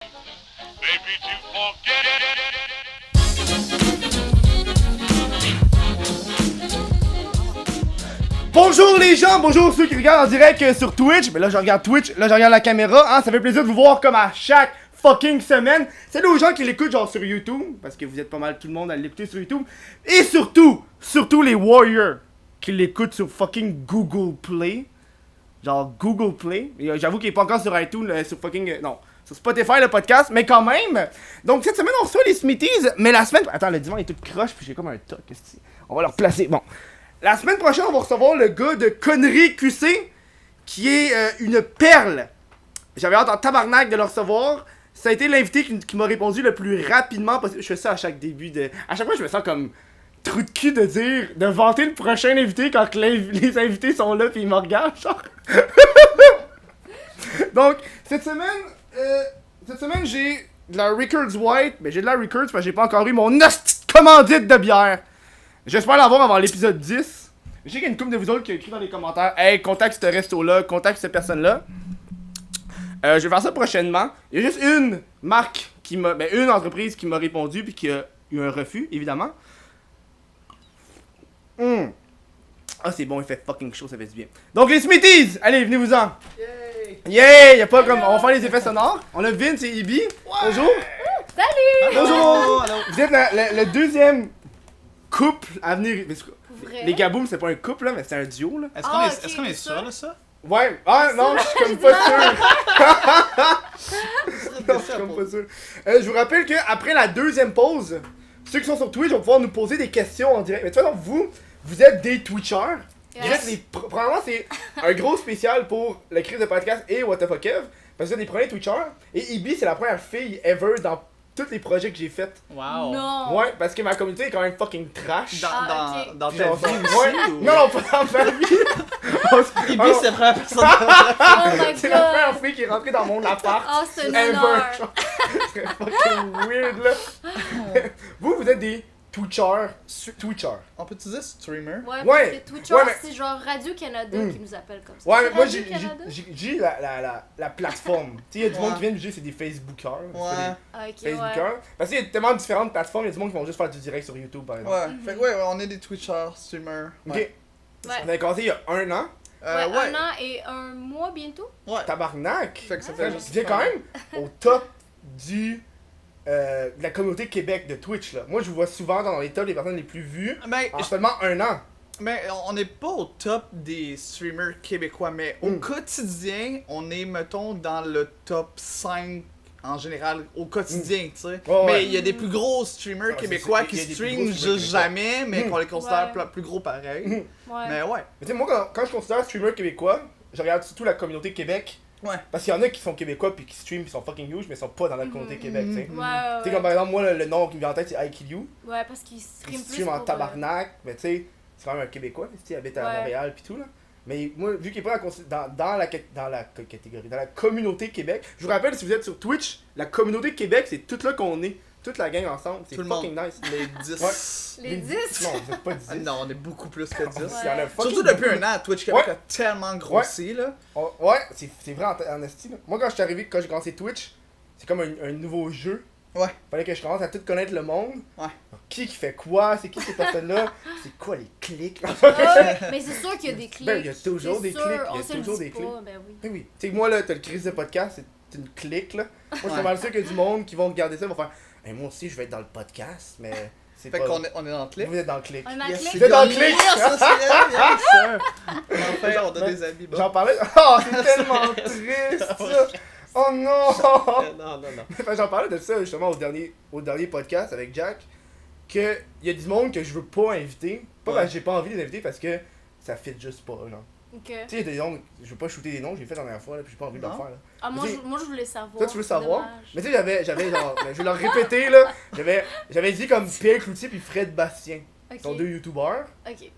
Maybe to forget. Bonjour les gens, bonjour ceux qui regardent en direct sur Twitch. Mais là je regarde Twitch, là je regarde la caméra, hein, ça fait plaisir de vous voir comme à chaque fucking semaine. Salut aux gens qui l'écoutent genre sur YouTube, parce que vous êtes pas mal tout le monde à l'écouter sur YouTube. Et surtout les Warriors qui l'écoutent sur fucking Google Play. Genre Google Play. Et, j'avoue qu'il est pas encore sur iTunes, sur fucking... non, sur Spotify le podcast, mais quand même. Donc cette semaine on reçoit les Smithies, mais la semaine... Attends, le dimanche est tout croche, puis j'ai comme un toc. On va le replacer, bon. La semaine prochaine, on va recevoir le gars de Conneries QC, qui est une perle. J'avais hâte en tabarnak de le recevoir. Ça a été l'invité qui m'a répondu le plus rapidement possible. Je fais ça à chaque début de... À chaque fois, je me sens comme trou de cul de dire, de vanter le prochain invité quand les invités sont là pis ils me regardent, genre. Donc, cette semaine, j'ai de la Rickards White. Mais j'ai de la Rickards parce que j'ai pas encore eu mon commandite de bière. J'espère l'avoir avant l'épisode 10. Je sais qu'il y a une couple de vous autres qui a écrit dans les commentaires: hey, contacte ce resto-là, contacte cette personne-là. Je vais faire ça prochainement. Il y a juste une marque qui m'a. Ben, une entreprise qui m'a répondu puis qui a eu un refus, évidemment. Ah, c'est bon, il fait fucking chaud, ça fait du bien. Donc, les Smithies! Allez, venez-vous-en! Yay! Y'a pas comme. On va faire les effets sonores. On a Vince et Ibi. Bonjour! Salut! Bonjour! Vous êtes le deuxième couple à venir. Vrai? Les Gaboum, c'est pas un couple là, mais c'est un duo là. Est-ce qu'on est ça. sûr de ça? Ouais, ah non, je suis comme pas sûr. Non, je suis comme pas sûr. Je vous rappelle qu'après la deuxième pause, ceux qui sont sur Twitch vont pouvoir nous poser des questions en direct. Mais tu vois, donc vous êtes des Twitchers. Yes. Premièrement, c'est un gros spécial pour le crise de podcast et What the fuck Kev, parce que vous êtes des premiers Twitchers. Et Ibi, c'est la première fille ever dans tous les projets que j'ai fait. Wow! Non! Ouais, parce que ma communauté est quand même fucking trash. Ok. Dans Puis ta genre, vie ouais. aussi? ou- Non, pas dans ma vie. Ibi, c'est la première personne. Oh my C'est la première god! fille qui est rentrée dans mon appart. Oh, c'est un Ever. honneur! C'est fucking weird là. Vous êtes des Twitchers. On peut utiliser streamer? Ouais, Ouais. parce que Twitcher, Ouais, mais- c'est genre Radio-Canada Mm. qui nous appelle comme ça. Ouais, C'est mais moi Radio-Canada? j'ai la plateforme. Tu sais, il y a du monde qui vient me dire c'est des Facebookers. c'est pas Ouais. Ah, ok, des ouais. Facebookers. Parce qu'il y a tellement de différentes plateformes, il y a du monde qui vont juste faire du direct sur YouTube par exemple. Ouais. Fait que ouais, on est des Twitchers, streamers. Ok. Ouais. Ouais. On avait commencé il y a un an. Ouais, un an et un mois bientôt. Ouais. Tabarnak. Fait que ça Ah. fait Tu juste. viens quand même au top de la communauté Québec de Twitch là. Moi je vous vois souvent dans les tops des personnes les plus vues Mais, en seulement un an. on n'est pas au top des streamers québécois, mais au quotidien, on est, mettons, dans le top 5 en général, au quotidien, tu sais. Ouais, Mais ouais. il y a des plus gros streamers c'est québécois ça, il qui y a des plus streament gros streamers juste québécois. jamais, mais qu'on les considère Ouais. plus gros pareil. Ouais. Mais ouais. Mais tu sais, moi quand je considère streamer québécois, je regarde surtout la communauté Québec. Ouais. Parce qu'il y en a qui sont québécois puis qui streament puis sont fucking huge mais sont pas dans la communauté Québec, tu sais. Ouais, ouais. Tu sais, comme par exemple, moi le nom qui me vient en tête c'est IKU. Ouais, parce qu'ils Il streament plus. stream en pour, tabarnak, mais tu sais, c'est quand même un Québécois, tu sais, il habite à Ouais. Montréal puis tout là. Mais moi, vu qu'il est pas dans la catégorie, dans la communauté Québec, je vous rappelle, si vous êtes sur Twitch, la communauté Québec, c'est toute là qu'on est. Toute la gang ensemble, c'est Tout le fucking monde. nice. Les 10. Ouais. Les 10? Non, vous êtes pas 10. Ah non, on est beaucoup plus que 10. Il y en a fucking Surtout depuis beaucoup. un an, Twitch Québec Ouais. a tellement grossi là. Ouais, c'est vrai en esti là. Moi quand je suis arrivé, quand j'ai commencé Twitch, c'est comme un nouveau jeu. Ouais. Fallait que je commence à tout connaître le monde. Ouais. Qui fait quoi, c'est qui ces personnes-là, c'est quoi les clics. Ouais, mais c'est sûr qu'il y a des clics. Ben, il y a toujours C'est des sûr, clics, il y on a se le toujours dit des pas, clics. Ben oui. Oui, oui. Tu sais, moi là, t'as le crise de podcast, c'est une clique là. Moi je suis Ouais. pas mal sûr qu'il y a du monde qui vont regarder ça et vont faire hey, moi aussi je vais être dans le podcast, mais c'est Fait pas. qu'on est dans le clip. Vous êtes dans le clic. On a un Yes, clic. Vous êtes dans le yes, clic. yes, yes, sir. Enfin, on a Mais- des amis. Bon. J'en parlais. Oh, c'est tellement triste ça. Oh non. Non, non, non. Enfin, j'en parlais de ça justement au dernier podcast avec Jack, que il y a du monde que je veux pas inviter. Pas Ouais. parce que j'ai pas envie de les inviter, parce que ça fit juste pas, genre. Ok. Tu sais, il y a des noms, je veux pas shooter des noms, je l'ai fait la dernière fois, là, puis j'ai pas envie de le Non. faire, là. Ah, moi, Mais je voulais savoir. Toi, tu veux c'est savoir? dommage. Mais tu sais, j'avais genre, ben, je vais leur répéter, là, j'avais dit comme Pierre Cloutier puis Fred Bastien. Ils sont Ok. deux youtubeurs. Ok.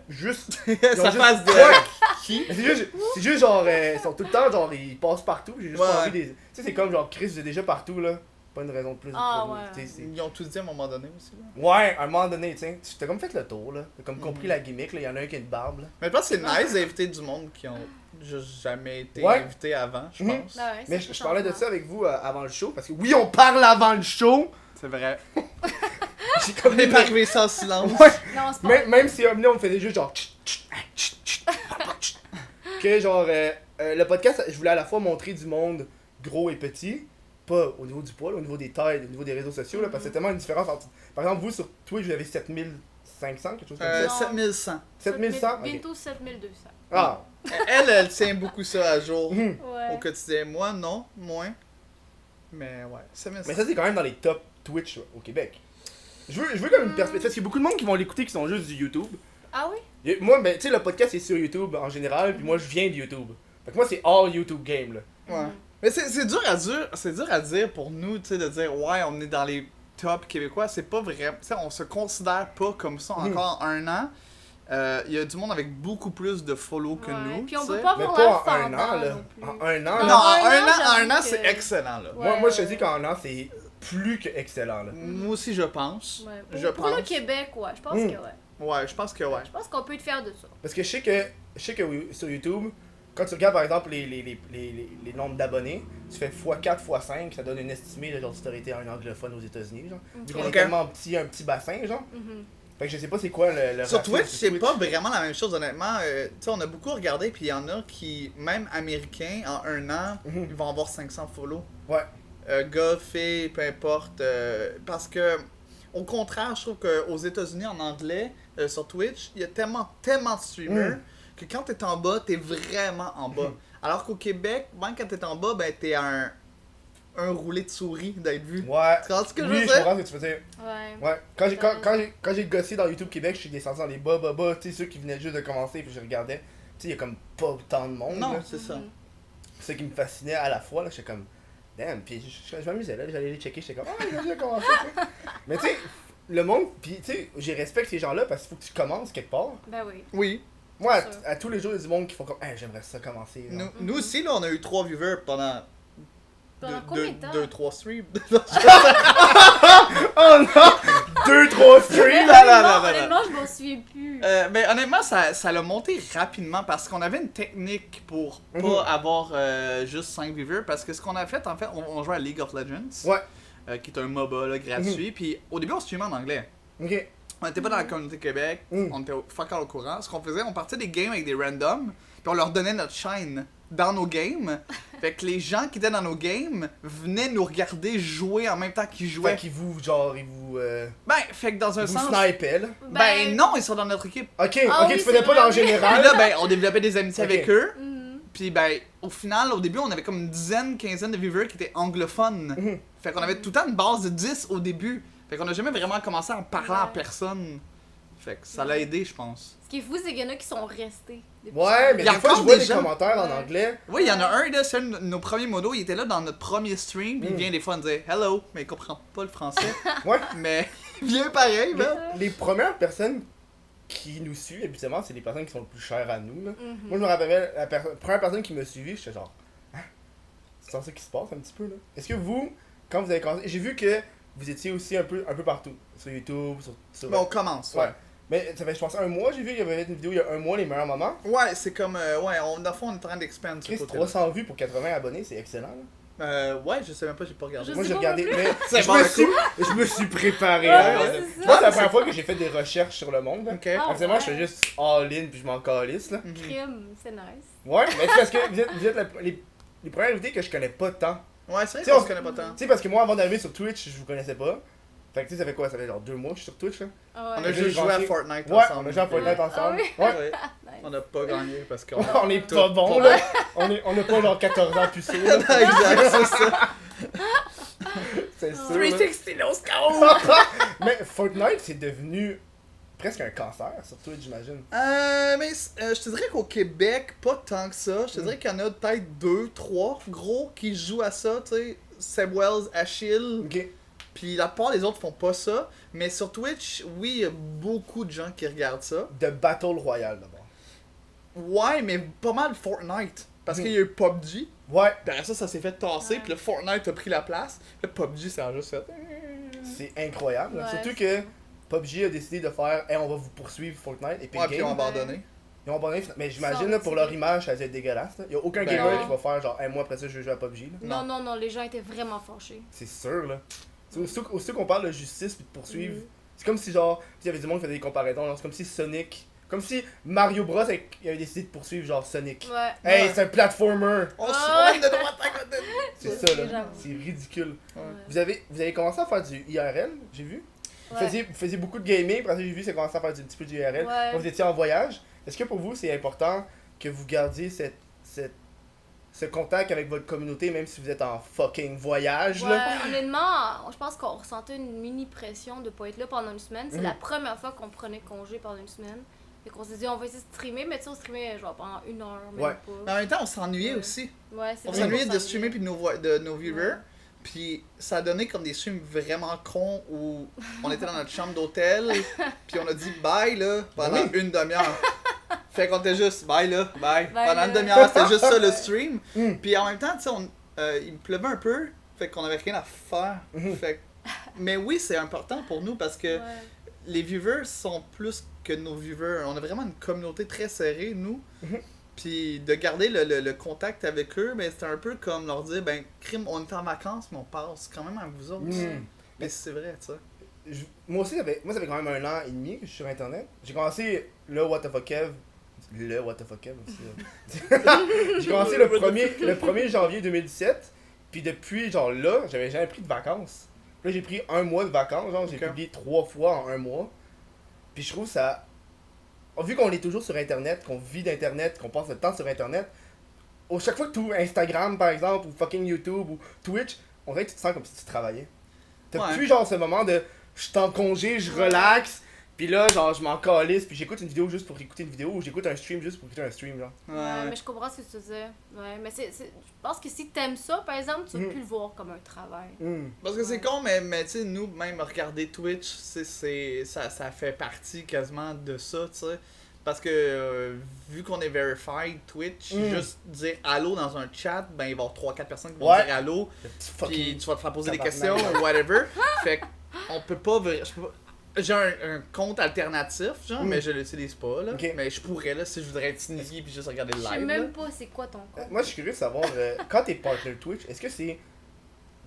Juste. Sa face de. Ouais. Qui? Mais c'est juste genre, ils sont tout le temps, genre, ils passent partout, j'ai juste Ouais. pas envie des. Tu sais, c'est comme genre, Chris, j'ai déjà partout, là. Pas une raison de plus. Ah, de- ouais. tu sais, c'est- Ils ont tous dit à un moment donné aussi. Là. Ouais, à un moment donné, tu sais, t'as comme fait le tour, là. T'as comme compris la gimmick, là. Y'en a un qui a une barbe, là. Mais je pense que c'est nice d'inviter du monde qui ont juste jamais été Ouais. invité avant, je Mhm. pense. Ah ouais, Mais c'est je parlais de changement. ça avec vous avant le show, parce que oui, on parle avant le show. C'est vrai. J'ai comme On est pas arrivé sans silence. Ouais. Non, c'est pas. Même si Omni, on faisait juste genre. Chut, chut, chut, chut, parle pas, chut. Que genre, le podcast, je voulais à la fois montrer du monde gros et petit, pas au niveau du poids, là, au niveau des tailles, au niveau des réseaux sociaux, là, parce que c'est tellement une différence entre. Par exemple, vous sur Twitch, vous avez 7500, quelque chose comme ça. Non. 7100. 7100? Ok. Bientôt 7200. Ah! Elle tient beaucoup ça à jour Mhm. Ouais. au quotidien. Moi, non, moins. Mais ouais, 7100. Mais ça, c'est quand même dans les top Twitch au Québec. Je veux comme une perspective, parce qu'il y a beaucoup de monde qui vont l'écouter qui sont juste du YouTube. Ah oui? Moi, ben, tu sais, le podcast est sur YouTube en général, puis moi, je viens de YouTube. Fait que moi, c'est all YouTube game, là. Ouais. Mais c'est dur à dire pour nous, tu sais, de dire ouais, on est dans les top québécois. C'est pas vrai. Tu sais, on se considère pas comme ça encore en un an. Il y a du monde avec beaucoup plus de follow que Ouais. nous. Puis on tu peut sais. pas Mais avoir pas l'air en un fendant an, là. non plus. En un an, Non, là. en un un an, an, j'avoue c'est que- excellent, là. Ouais. Moi, je te dis qu'en un an, c'est plus que excellent, là. Moi aussi, je pense. Ouais. Je Pour le pense. Québec, ouais. Je pense Mm. que ouais. Ouais, je pense que ouais. Je pense qu'on peut être fier de ça. Parce que je sais que oui, sur YouTube, quand tu regardes par exemple les nombres d'abonnés, tu fais x4, x5, ça donne une estimée de genre si t'aurais été un anglophone aux États-Unis, genre. Vu qu'on Ok. est tellement petit, un petit bassin, genre. Mhm. Fait que je sais pas c'est quoi le Sur ratio Twitch, sur c'est Twitch. pas vraiment la même chose, honnêtement. Tu sais, on a beaucoup regardé, puis il y en a qui, même américains, en un an, Mhm. ils vont avoir 500 follow. Ouais. Gars, filles, peu importe. Parce que, au contraire, je trouve qu'aux États-Unis, en anglais, sur Twitch, il y a tellement de streamers que quand t'es en bas, t'es vraiment en bas. Alors qu'au Québec, même quand t'es en bas, ben t'es un roulé de souris d'être vu. Ouais. Tu comprends ce que je Oui, veux je dire? comprends ce que tu veux dire. Ouais. Ouais. Quand j'ai gossé dans YouTube Québec, je suis descendu dans les bas, tu sais, ceux qui venaient juste de commencer, puis je regardais. Tu sais, il y a comme pas autant de monde. Non, là. c'est ça. Mhm. C'est ça qui me fascinait à la fois, là, j'étais comme, damn, puis je m'amusais, là, j'allais les checker, j'étais comme, ah, il a déjà commencé, tu sais. Mais tu sais, le monde, puis tu sais, j'ai respecte ces gens-là parce qu'il faut que tu commences quelque part. Ben oui. Oui. Moi, C'est sûr. à tous les jours, il y a du monde qui font comme, hey, j'aimerais ça commencer. genre. Nous aussi, là, on a eu 3 viewers pendant Pendant combien de temps? 2-3 streams. Oh non! 2-3 streams! Non, non, non, non, Honnêtement, je m'en souviens plus. Mais honnêtement, ça l'a monté rapidement parce qu'on avait une technique pour Mhm. pas avoir juste 5 viewers. Parce que ce qu'on a fait, en fait, on jouait à League of Legends, Ouais, qui est un MOBA là, gratuit. Puis au début, on streamait en anglais. ok. On était pas dans la communauté Québec, Mhm. on était fuck all au courant. Ce qu'on faisait, on partait des games avec des randoms, puis on leur donnait notre chaîne dans nos games. Fait que les gens qui étaient dans nos games venaient nous regarder jouer en même temps qu'ils jouaient. Fait qu'ils vous, genre, ils vous, Ben, fait que dans un vous sens. snipaient, là. Ben non, ils sont dans notre équipe. Ok, Ah ok, oui, tu faisais c'est pas dans le vrai. Puis général. là, ben, on développait des amitiés Ok. avec eux. Mhm. Puis ben, au final, au début, on avait comme une dizaine, quinzaine de viewers qui étaient anglophones. Mhm. Fait qu'on avait tout le temps une base de 10 au début. Fait qu'on a jamais vraiment commencé en parlant à Ouais. personne. Fait que ça l'a aidé, je pense. Ce qui est fou, c'est qu'il y en a qui sont restés. depuis Ouais, ça. mais Il y a des fois, je encore vois des des gens. commentaires en Ouais. anglais. Oui, il y en a un, là, c'est un de nos premiers modos, il était là dans notre premier stream, puis il vient des fois nous dire hello, mais il comprend pas le français. Ouais. Mais il vient pareil, Mais ben. les premières personnes qui nous suivent, habituellement, c'est les personnes qui sont le plus chères à nous, là. Mhm. Moi, je me rappelle, la première personne qui m'a suivi, j'étais genre, hein? C'est ça qui se passe un petit peu, là. Est-ce que vous, quand vous avez commencé, j'ai vu que vous étiez aussi un peu partout, sur YouTube, sur... Mais on commence, ouais. Ouais. Mais ça fait, je pense, un mois, j'ai vu qu'il y avait une vidéo il y a un mois, les meilleurs moments. Ouais, c'est comme, ouais, dans le fond, on est en train d'expandre ce Chris, côté-là. 300 vues pour 80 abonnés, c'est excellent, là. Ouais, je sais même pas, j'ai pas regardé. Je Moi, sais j'ai pas regardé, non plus. mais C'est je, bon, me un suis, coup. je me suis préparé, Ouais, là. ouais, c'est Moi, ça. c'est la première fois que j'ai fait des recherches sur le monde, là. Ok. Ah, Habituellement, je ouais. fais juste all-in, puis je m'en calisse, là. Mhm. Crime, c'est nice. Ouais, mais c'est parce que vous êtes les premières invités que je connais pas tant. Ouais, c'est vrai T'sais, qu'on on- se connaît pas tant. Tu sais, parce que moi, avant d'arriver sur Twitch, je vous connaissais pas. Fait que tu sais, ça fait quoi? Ça fait genre 2 mois que je suis sur Twitch, là? Ah On ouais. a juste joué à lancé- Fortnite Ouais, ensemble. on a joué à Fortnite Ouais. ensemble. Ah oui? Ouais. Ouais. Nice. On a pas gagné parce qu'on On est tout pas bon, là. On a pas genre 14 ans pucés, là. Exact, c'est ça. C'est sûr. là. 360 no scope! Mais Fortnite, c'est devenu presque un cancer sur Twitch, j'imagine. Je te dirais qu'au Québec, pas tant que ça. Je te dirais qu'il y en a peut-être 2, 3 gros qui jouent à ça, tu sais. Seb Wells, Achille, Ok. puis la plupart des autres font pas ça. Mais sur Twitch, oui, il y a beaucoup de gens qui regardent ça. De Battle Royale, d'abord. Ouais, mais pas mal Fortnite. Parce Mhm. qu'il y a eu PUBG. Ouais, Derrière ça, ça s'est fait tasser, Ouais. puis le Fortnite a pris la place. Le PUBG, ça a juste fait. c'est incroyable. là. Ouais. Surtout que PUBG a décidé de faire, hey, on va vous poursuivre Fortnite et Epic Ouais, puis ils ont Games. abandonné. Ils ont abandonné, mais j'imagine là, pour leur image, ça va être dégueulasse. Là. Y a aucun Ben gamer non. qui va faire genre, hey, moi après ça, je veux jouer à PUBG. Là. Non, les gens étaient vraiment fâchés. C'est sûr, là. C'est aussitôt qu'on parle de justice et de poursuivre, Mhm. c'est comme si genre, il y avait du monde qui faisait des comparaisons, genre, c'est comme si Sonic, comme si Mario Bros avait décidé de poursuivre genre Sonic. Ouais. Hey, Ouais. c'est un platformer! On se Ah. soigne de droite à côté. C'est ça, là. J'avoue. C'est ridicule. Ouais. Vous avez commencé à faire du IRL, j'ai vu. Vous Ouais. faisiez beaucoup de gaming, après ça, j'ai vu, c'est commencé à faire un petit peu du IRL. Ouais. Quand vous étiez en voyage, est-ce que pour vous, c'est important que vous gardiez ce contact avec votre communauté, même si vous êtes en fucking voyage, Ouais, là? honnêtement, je pense qu'on ressentait une mini pression de pas être là pendant une semaine. C'est Mhm. la première fois qu'on prenait congé pendant une semaine. Fait qu'on s'est dit, on va essayer de streamer, mais tu sais, on streamait genre pendant 1 heure, même Ouais. Mais pas. en même temps, on s'ennuyait Ouais. aussi. Ouais, c'est On vrai s'ennuyait qu'on de streamer puis de nos viewers. Ouais. Puis ça a donné comme des streams vraiment cons où on était dans notre chambre d'hôtel, puis on a dit bye là pendant Oui. une demi-heure. Fait qu'on était juste bye là, bye. Bye, Pendant là. une demi-heure, c'était juste ça le stream. Mm. Puis en même temps, tu sais, il pleuvait un peu, fait qu'on avait rien à faire. Mhm. Fait mais oui, c'est important pour nous parce que Ouais. les viewers sont plus que nos viewers. On a vraiment une communauté très serrée, nous. Mhm. Puis de garder le contact avec eux, ben, c'était un peu comme leur dire, ben, crime, on est en vacances, mais on passe quand même avec vous autres. Mm. Mais c'est vrai, tu sais. Moi aussi, ça fait quand même 1 an et demi que je suis sur internet. J'ai commencé le What the fuck Kev. Le What the fuck Kev aussi. là. J'ai commencé le 1er janvier 2017. Puis depuis, genre là, j'avais jamais pris de vacances. Là, j'ai pris 1 mois de vacances. Genre, j'ai Ok. publié 3 fois en 1 mois. Puis je trouve ça. Vu qu'on est toujours sur internet, qu'on vit d'internet, qu'on passe notre temps sur internet, chaque fois que tu ouvres Instagram par exemple, ou fucking YouTube, ou Twitch, on dirait que tu te sens comme si tu travaillais. T'as Ouais. plus genre ce moment de je suis en congé, je relaxe, puis là genre je m'en calisse, puis j'écoute une vidéo juste pour écouter une vidéo, ou j'écoute un stream juste pour écouter un stream genre. Ouais, mais je comprends ce que tu disais. Ouais, mais je pense que si t'aimes ça, par exemple, tu vas plus le voir comme un travail. Parce que c'est con, mais tu sais, nous, même regarder Twitch, ça fait partie quasiment de ça, tu sais. Parce que vu qu'on est verified Twitch, juste dire allô dans un chat, ben il va y avoir 3-4 personnes qui vont Ouais. dire allô, Le petit puis fucking. tu vas te faire poser des tabarnak. questions ou whatever. Fait qu'on peut pas. J'ai un compte alternatif, genre, mais je l'utilise pas, là. Ok. Mais je pourrais, là, si je voudrais être sneaky puis juste regarder le Je sais live. même là. pas c'est quoi ton compte. Moi je suis curieux de savoir, quand t'es partner Twitch, est-ce que c'est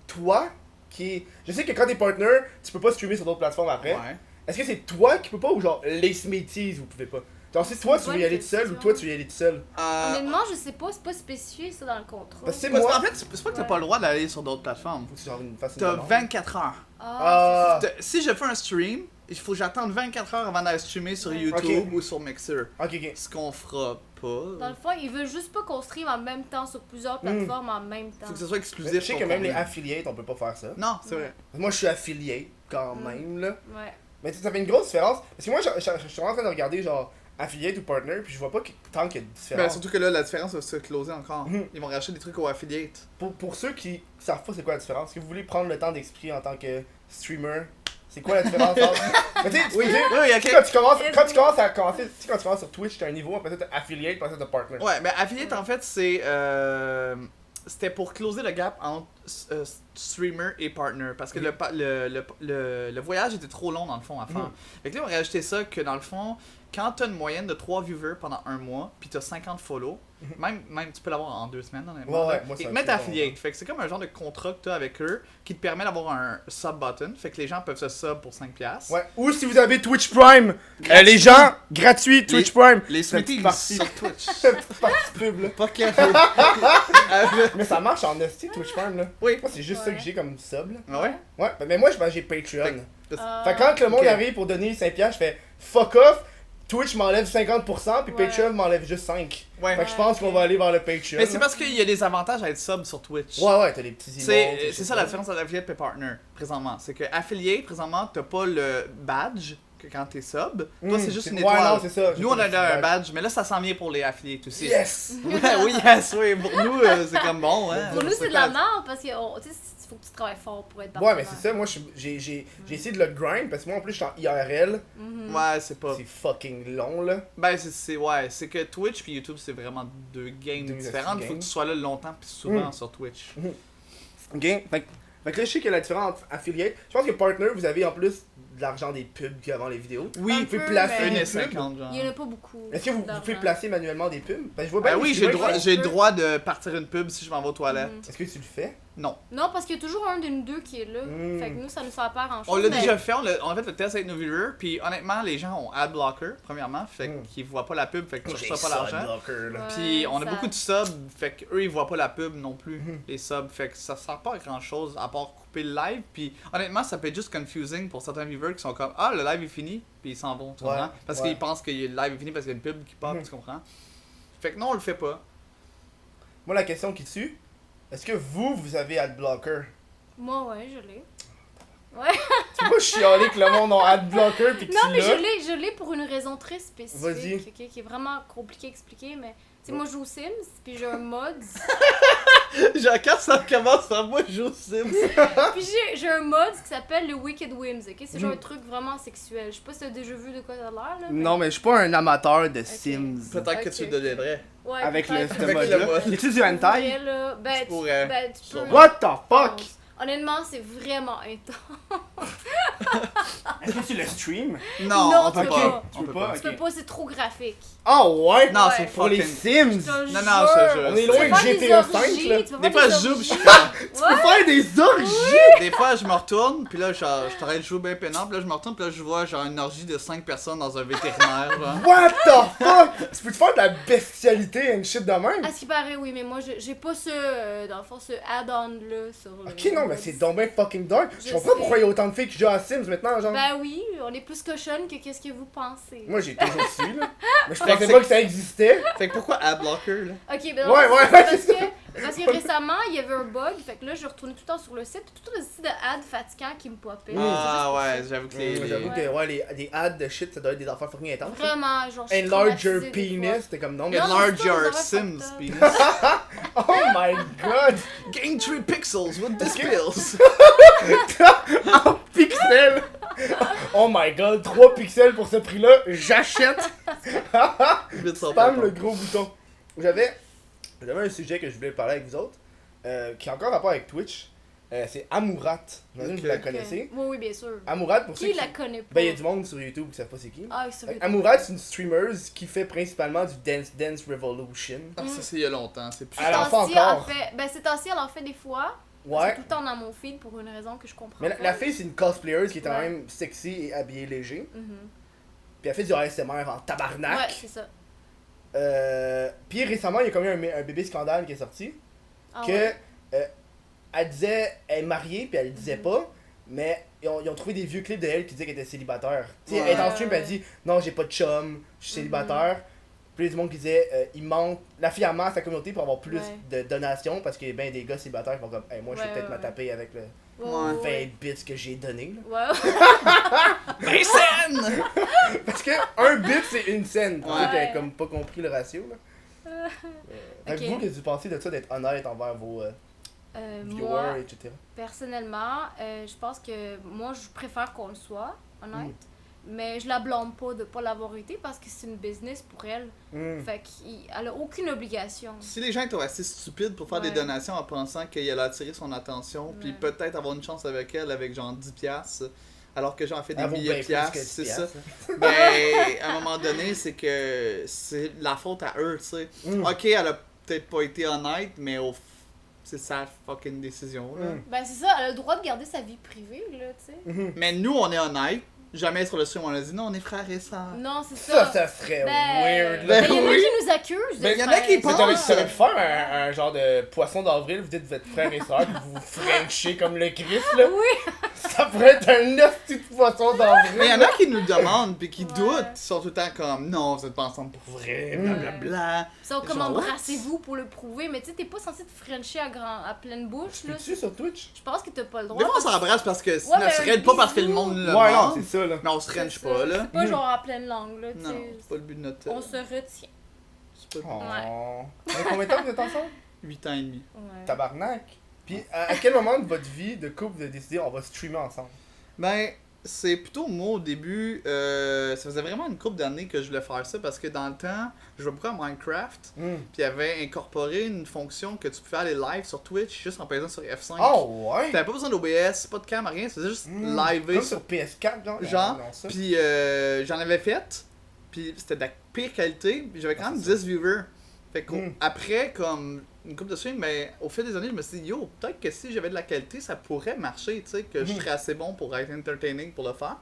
toi qui. Je sais que quand t'es partner, tu peux pas streamer sur d'autres plateformes après. Ouais. Est-ce que c'est toi qui peux pas ou genre les Smithies vous pouvez pas? Genre si toi tu veux bonne y aller tout seul ou question. toi tu veux y aller tout seul? Honnêtement, je sais pas, c'est pas spécifié ça dans le contrat. Parce que c'est Parce moi. qu'en fait, c'est pas que t'as pas le droit d'aller sur d'autres plateformes. Faut que tu genre une fasse une T'as demande. 24 heures. Ah, Ah. Si je fais un stream, il faut que j'attende 24 heures avant d'aller streamer sur Ouais. YouTube Ok. ou sur Mixer. Ok. Ce qu'on fera Dans pas. le fond, ils veulent juste pas qu'on stream en même temps sur plusieurs plateformes en même temps. Faut que ce soit Je exclusif. sais pour que même les qu'on- affiliates on peut pas faire ça. Non, c'est vrai. Moi je suis affiliate quand même là. Ouais. Mais ça fait une grosse différence. Parce que moi je suis en train de regarder genre affiliate ou partner puis je vois pas tant qu'il y a de Ben, différence. surtout que là, la différence va se closer encore. Mhm. Ils vont racheter des trucs au affiliate. Pour ceux qui savent pas c'est quoi la différence, est-ce que vous voulez prendre le temps d'expliquer en tant que streamer c'est quoi la différence entre. Mais tu sais, tu peux dire, Oui, tu sais, ok. quand tu commences à commencer, tu sais, quand tu commences sur Twitch, t'as un niveau, après ça t'as affiliate, après ça t'as partner. Ouais, mais affiliate, en fait, c'est. C'était pour closer le gap entre streamer et partner. Parce que le voyage était trop long, dans le fond, à faire. Mhm. Fait que là, on a rajouté ça que, dans le fond, quand t'as une moyenne de 3 viewers pendant un mois, puis t'as 50 follow, même tu peux l'avoir en 2 semaines, honnêtement. Ouais, là, moi, et ça te me mettre fait affiliate. Fait que c'est comme un genre de contrat que t'as avec eux qui te permet d'avoir un sub button. Fait que les gens peuvent se sub pour 5$. Ouais. Ou si vous avez Twitch Prime, les gens, gratuit Twitch Prime. Les C'est une Smithies petite partie. sur Twitch. Petite partie pub là. Pas careful. Mais ça marche en hostie Twitch Prime là. Oui. Moi c'est juste ça que Ouais. j'ai comme sub là. Ah ouais? Ouais, mais moi j'ai Patreon. Ah. Fait que quand le monde ok. arrive pour donner 5$, je fais fuck off, Twitch m'enlève 50%, puis Ouais. Patreon m'enlève juste 5$. Ouais. Fait que je pense qu'on va aller vers le Patreon. Mais c'est là. parce qu'il y a des avantages à être sub sur Twitch. Ouais, t'as des petits emotes, C'est ça la différence entre affiliate et partner, présentement. C'est que affiliate, présentement, t'as pas le badge que quand t'es sub. Toi, c'est juste une étoile. Ouais, non, c'est ça. j'ai Nous, pas on a de un feedback. badge, mais là, ça s'en vient pour les affiliates aussi. Yes! Ouais, oui, yes, oui. Pour nous, c'est comme bon, hein. Pour nous, c'est de la merde parce que tu sais, il faut que tu travailles fort pour être dans Ouais, le mais c'est ça, moi j'ai essayé de le grind parce que moi en plus je suis en IRL, Ouais, c'est pas. c'est fucking long là. Ben, ouais, c'est que Twitch puis YouTube, c'est vraiment deux games Deux différentes. games. Faut que tu sois là longtemps puis souvent sur Twitch. Ok? Fait que là je sais que la différence entre affiliate, je pense que partner vous avez en plus de l'argent des pubs avant les vidéos. Oui, Un Vous pouvez peu, placer mais- des 1,50 pubs. genre. Il y en a pas beaucoup. Est-ce que vous d'argent. pouvez placer manuellement des pubs? Ben, je vois bien Ben les oui, j'ai streamers qui le peux. droit de partir une pub si je m'en vais aux toilettes. Mhm. Est-ce que tu le fais? Non. Non, parce qu'il y a toujours un de nous deux qui est là. Mm. Fait que nous, ça nous sert pas à grand chose. On l'a déjà fait, on a fait le test avec nos viewers, puis honnêtement, les gens ont ad blocker, premièrement, fait Mm. qu'ils voient pas la pub, fait que tu J'ai reçois pas ça, l'argent. blocker, là. Ouais. Puis on a ça- beaucoup de subs, fait qu'eux ils voient pas la pub non plus, Mhm. les subs, fait que ça sert pas à grand chose à part couper le live, puis honnêtement ça peut être juste confusing pour certains viewers qui sont comme ah le live est fini, puis ils s'en vont, tu Ouais, comprends? Parce ouais. qu'ils pensent que le live est fini parce qu'il y a une pub qui pop, Mhm. tu comprends? Fait que non on le fait pas. Moi, la question qui tue, est-ce que vous avez adblocker? Moi, ouais, je l'ai. Tu peux pas chialer que le monde a adblocker pis que Non, tu mais l'as? je l'ai pour une raison très spécifique. Vas-y. ok, qui est vraiment compliqué à expliquer, mais. Tu sais, moi, je joue aux Sims, puis j'ai un mod. Genre quand ça commence par moi je joue aux Sims. Puis j'ai un mod qui s'appelle le Wicked Whims, ok? C'est genre Mm. un truc vraiment sexuel. Je sais pas si t'as déjà vu de quoi ça a l'air, là. Non, mais je suis pas un amateur de Sims. Peut-être que Ok, tu le ok. deviendrais. Ouais, Avec le, peut-être. ce Avec le mode-là. mode. Es-tu du hentai? Ouais, là, ben, Tu pourrais. ben, tu peux. What the fuck? Honnêtement, c'est vraiment intense. Est-ce que tu le stream? Non, Non, on peut tu peux pas. pas. On Tu peut peux pas. pas. Tu peux Ok. pas, c'est trop graphique. Oh ouais? Non, Ouais. c'est Pour les fucking. Je Sims! te Non, jure. non, je te jure. On est Tu loin peux de faire des GTA V, orgies, là. tu peux Des faire fois des je joue orgies. pis je fais. Tu peux faire des orgies! Des fois, je me retourne, puis là, genre, je t'arrête de jouer bien peinant, puis là, je me retourne, puis là, je vois, genre, une orgie de 5 personnes dans un vétérinaire, genre. What the fuck? Tu peux te faire de la bestialité, une shit de même? À ce qui paraît, oui, mais moi, j'ai pas ce, dans le fond, ce add-on-là sur le... Ok, non, mais c'est donc ben fucking dark. Je Je comprends sais. pourquoi il y a autant de filles qui jouent à Sims maintenant, genre. Ben oui, on est plus cochonne que qu'est-ce que vous pensez. Moi, j'ai toujours su, là. Mais je Fait que pensais c'est- pas que ça existait. Fait que pourquoi Adblocker, là? Ok, ben Ouais, non, ouais, c'est ouais, parce que récemment, il y avait un bug, fait que là, je retournais tout le temps sur le site, puis tout le site de ad fatigant qui me popait. Mm. C'est juste Ah pour ouais, ça. j'avoue que les. J'avoue Ouais. que, ouais, les ads de shit, ça doit être des affaires fucking intenses. là. Vraiment, genre, je suis Enlarge your traumatisée des penis, fois. c'était comme non, mais. Non, Enlarge c'est pas your des affaires Sims, fucked up. penis. Oh my god! Gain 3 pixels with this Ok. pills. En pixels! Oh my god, 3 pixels pour ce prix-là, j'achète! Vite sans Spam papa. le gros bouton. J'avais un sujet que je voulais parler avec vous autres, qui a encore rapport avec Twitch. C'est Amourat. J'imagine que vous la Ok. connaissez. Oui, oui, bien sûr. Amourat, pour ceux Qui qui... la connaît pas? Ben, il y a du monde sur YouTube qui savent pas c'est qui. Ah, sur YouTube. Amourat, c'est une streamer qui fait principalement du Dance Revolution. Ah, ça, c'est il y a longtemps, c'est plus. Ces Elle en fait temps-ci, elle encore. Ben, ces temps-ci, elle en fait des fois. C'est Ouais. tout le temps dans mon feed pour une raison que je comprends Mais pas. la fille, c'est une cosplayeuse qui est quand Ouais. même sexy et habillée léger. Mhm. Puis elle fait du ASMR en tabarnak. Ouais, c'est ça. Puis récemment, il y a quand même un bébé scandale qui est sorti. Ah que ouais. elle disait, elle est mariée, puis elle le disait Mhm. pas, mais ils ont trouvé des vieux clips de elle qui disaient qu'elle était célibataire. Tu sais, Ouais. elle est en stream, puis elle dit non, j'ai pas de chum, je suis Mhm. célibataire. Puis il y a du monde qui disait, il manque, la fille elle ment à sa communauté pour avoir plus Ouais. de donations, parce qu'il y a ben des gars célibataires qui vont comme, hey, moi je vais Ouais, peut-être ouais, me taper avec le Ouais, 20 ouais. bits que j'ai donné. Là. Ouais. Ben scène! Parce que un bit c'est une scène, pour Ouais. ceux qui avaient comme pas compris le ratio. Là. Fait que Ok. vous, qu'est-ce que vous pensez de ça, d'être honnête envers vos viewers, Moi, etc. personnellement, je pense que moi, je préfère qu'on le soit, honnête. Mm. Mais je la blâme pas de pas l'avoir été parce que c'est une business pour elle. Hmm. Fait qu'elle a aucune obligation. Si les gens étaient assez stupides pour faire des Ouais. donations en pensant qu'il allait attirer son attention, puis Ouais. peut-être avoir une chance avec elle avec genre 10 piastres, alors que j'en fait des Elle vaut milliers bien de plus piastres, que 10 c'est ça. piastres, là. Ben, à un moment donné, c'est que c'est la faute à eux, tu sais. Mm. Ok, elle a peut-être pas été honnête, mais c'est sa fucking décision, là. Mm. Ben, c'est ça, elle a le droit de garder sa vie privée, là, tu sais. Mhm. Mais nous, on est honnête. Jamais sur le stream, on a dit non, on est frères et sœurs. Non, c'est Ça, ça. ça serait Ben, weird. ben, Là. il y en a oui. qui nous accusent. Ben, de y en a frères qui et pensent. sœurs. Ça aurait pu faire un genre de poisson d'avril, vous dites vous êtes frères et sœurs, puis vous vous frenchez comme le Christ, là. Oui. Ça pourrait être un hostie de poisson d'avril. Mais il y en a qui nous le demandent, puis qui Ouais. doutent, qui sont tout le temps comme non, vous êtes pas ensemble pour vrai, blablabla. Ils sont comme Genre, what? embrassez-vous pour le prouver, mais tu sais, t'es pas censé te frencher à pleine bouche, là. Peux-tu sur Twitch? Je pense que t'as pas le droit. Des fois, on s'embrasse parce que Ouais, ne mais se un raide pas parce que le bisou. monde le Ouais, non, demande. c'est ça, là. Mais on se C'est range ça. pas, là. C'est pas Mhm. genre à pleine langue, là, tu Non, sais. c'est pas le but de notre. On se retient. C'est pas Oh. Mais combien de temps vous êtes ensemble? 8 ans et demi. Ouais. Tabarnak. Puis à quel moment de votre vie de couple vous avez décidé on va streamer ensemble? Ben, C'est plutôt moi au début, ça faisait vraiment une couple d'années que je voulais faire ça parce que dans le temps, je jouais beaucoup à Minecraft, puis il y avait incorporé une fonction que tu pouvais aller live sur Twitch juste en pesant sur F5. Oh ouais! T'avais pas besoin d'OBS, pas de cam, rien, c'était juste live. Comme sur PS4, Genre, non, ça. puis j'en avais fait, puis c'était de la pire qualité, puis j'avais quand même c'est 10 viewers. Fait qu'après, comme une couple de streams, mais au fil des années, je me suis dit, yo, peut-être que si j'avais de la qualité, ça pourrait marcher, tu sais, que je serais assez bon pour être entertaining pour le faire.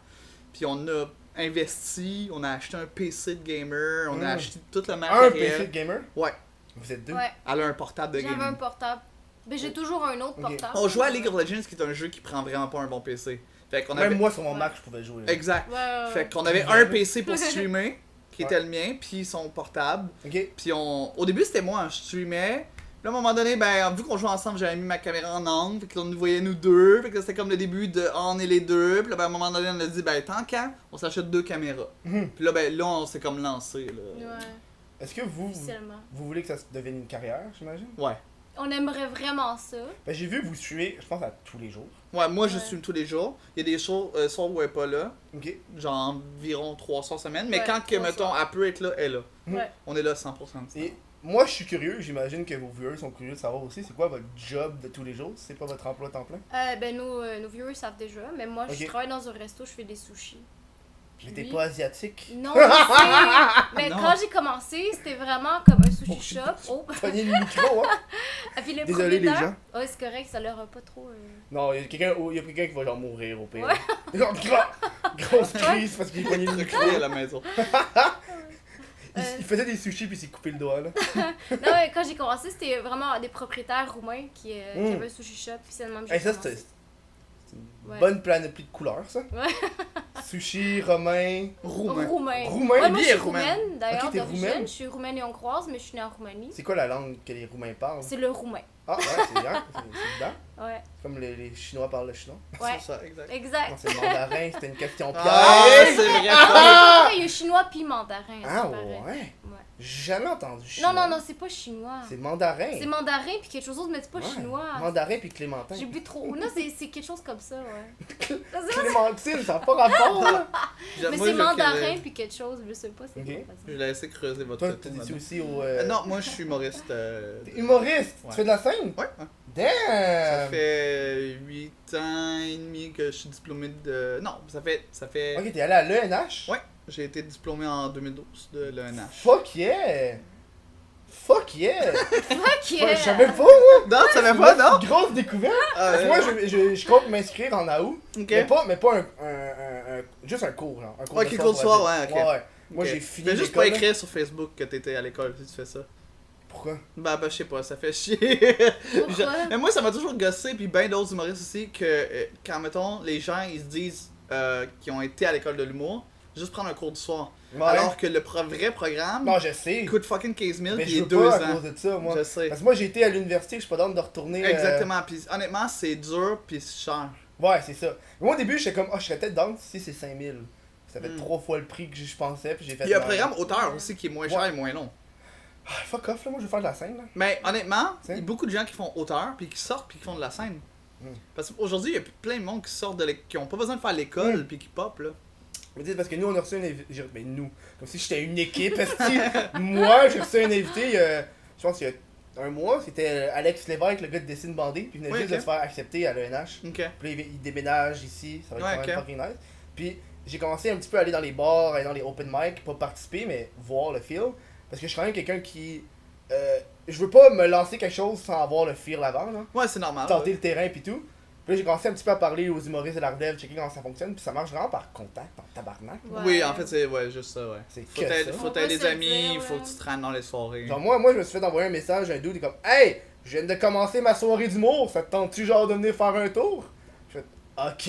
Puis on a investi, on a acheté un PC de gamer, on a acheté tout le matériel. Un PC de gamer? Ouais. Vous êtes deux? Ouais. Elle a un portable de J'avais un gaming. portable. Mais j'ai toujours un autre Ok. portable. On jouait à League of Legends, qui est un jeu qui prend vraiment pas un bon PC. Fait qu'on avait... Même moi sur mon Mac, je pouvais jouer. là. Exact. Ouais. Fait qu'on avait un PC pour streamer, qui était le mien, puis son portable. Ok. Puis au début c'était moi, je streamais. Puis là, à un moment donné, ben, vu qu'on jouait ensemble, j'avais mis ma caméra en angle, fait que là, on nous voyait nous deux, fait que c'était comme le début de on est les deux. Puis là, ben, à un moment donné, on a dit, ben, tant qu'à, on s'achète 2 caméras. Puis là, ben, là, on s'est comme lancé, là. Ouais, Est-ce que vous officiellement. voulez que ça devienne une carrière, j'imagine? Ouais. On aimerait vraiment ça. Ben, j'ai vu que vous suivez, je pense, à tous les jours. Ouais, moi, je Ouais. stream tous les jours. Il y a des soirs où elle est pas là, Ok. genre environ 3 soirs semaine. Mais Ouais, quand, que, 3 mettons, soirs. elle peut être là, elle est là. Ouais. On est là 100% du temps. Et moi, je suis curieux, j'imagine que vos viewers sont curieux de savoir aussi, c'est quoi votre job de tous les jours? C'est pas votre emploi temps plein? Ben, nos viewers savent déjà, mais moi, je Ok. travaille dans un resto, je fais des sushis. Mais t'es Puis- pas asiatique? Non, je sais. Mais Non. quand j'ai commencé, c'était vraiment comme un sushi shop. Oh. Prenez le micro, hein? Ah, puis le Désolé, les propriétaire- gens. Ouais, c'est correct, ça leur a pas trop. Non, il y a quelqu'un qui va genre mourir au pire. Ouais. Genre, grosse crise parce qu'il prenait le micro. Recréer à la maison. Il faisait des sushis puis il s'est coupé le doigt, là. Non, mais quand j'ai commencé, c'était vraiment des propriétaires roumains qui avaient un sushi shop. Puis c'est le même que Hey, j'ai ça, commencé. c'est une Ouais. bonne panoplie de couleurs, ça. Ouais. Sushi, romain. Roumain. Roumain. Roumain, Ouais, moi, je bien suis roumaine. roumaine, d'ailleurs, Ok, t'es d'origine. roumaine. Je suis roumaine et hongroise, mais je suis née en Roumanie. C'est quoi la langue que les Roumains parlent? C'est le roumain. Ah, ouais, c'est bien. C'est évident. Ouais. Comme les Chinois parlent le chinois. Ouais. C'est ça, exact. Non, Exact. c'est le mandarin, c'était une question piège. Ah, c'est vrai. Ah! Il y a chinois puis mandarin. Ah, c'est pareil. ouais. Ouais. J'ai jamais entendu chinois. Non, c'est pas chinois. C'est mandarin. C'est mandarin puis quelque chose d'autre, mais c'est pas Ouais. chinois. Mandarin puis clémentine. J'ai bu trop. Non, c'est quelque chose comme ça, ouais. Clémentine, ça n'a pas rapport, là. Mais Moi, c'est je- mandarin puis quelque chose, je sais pas, c'est Ok. quoi. Je vais laisser creuser votre Toi, tour, t'es ici madame. aussi au. Non, moi je suis humoriste. T'es humoriste. Ouais. Tu fais de la scène? Ouais. Ça Damn! fait 8 ans et demi que je suis diplômé de. Non, ça fait. Ok, t'es allé à l'ENH? Ouais, j'ai été diplômé en 2012 de l'ENH. Fuck yeah! Fuck yeah! Ok. Je savais pas, moi! Non, tu savais pas, non? C'est une grosse découverte! Ah, Parce que moi, je compte m'inscrire en août. Ok. Mais pas juste un cours, genre. Un cours Ok, de cours de soir, pour ouais, adultes. ok. Ouais. Moi, Ok. j'ai fini. Fais juste pas l'école, là. écrire sur Facebook que t'étais à l'école si tu fais ça. Pourquoi? Bah, je sais pas, ça fait chier. Pourquoi? Mais moi, ça m'a toujours gossé, puis ben d'autres humoristes aussi, que quand, mettons, les gens, ils se disent qu'ils ont été à l'école de l'humour, juste prendre un cours du soir. Ouais. Alors que le vrai programme Non, je sais. coûte fucking 15 000, Mais puis je il est veux 2 pas à ans. cause de ça, moi. Je sais. Parce que moi, j'ai été à l'université, je suis pas d'ordre de retourner. Exactement, puis honnêtement, c'est dur, puis c'est cher. Ouais, c'est ça. Mais moi, au début, j'étais comme, je serais peut-être down si c'est 5000. Ça fait Mm. 3 fois le prix que je pensais, puis j'ai fait. Il y a un non. programme auteur aussi qui est moins cher Ouais. et moins long. Ah, fuck off, là, moi, je veux faire de la scène, là. Mais honnêtement, il y T'sais. a beaucoup de gens qui font auteur, puis qui sortent, puis qui font de la scène. Mm. Parce qu'aujourd'hui, il y a plein de monde qui sortent qui ont pas besoin de faire l'école, Mm. puis qui pop, là. Mais tu sais, parce que nous, on a reçu un invité. Ben, nous. Comme si j'étais une équipe. Parce que moi, j'ai reçu un invité, je pense qu'il y a un mois. C'était Alex Lévesque, le gars de Dessine Bandé. Puis il venait Oui, juste ok. de se faire accepter à l'ENH. Ok. Puis là, il déménage ici. Ça va être Ouais, quand même ok. fucking nice. Puis j'ai commencé un petit peu à aller dans les bars, aller dans les open mic, pas participer, mais voir le feel. Parce que je suis quand même quelqu'un qui. Je veux pas me lancer quelque chose sans avoir le feel avant, là. Ouais, c'est normal. Tenter ouais. le terrain puis tout. Puis là, j'ai commencé un petit peu à parler aux humoristes de la relève, checker comment ça fonctionne, puis ça marche vraiment par contact, en tabarnak. Ouais. Oui, en fait, c'est juste ça, ouais. C'est Faut que t'aider ça. faut On t'aider va des se le amis, dire, faut ouais. que tu te rendes dans les soirées. Genre moi, je me suis fait envoyer un message, un dude, il est comme « Hey, je viens de commencer ma soirée d'humour, ça te tente-tu genre de venir faire un tour? » Je fais « Ok. »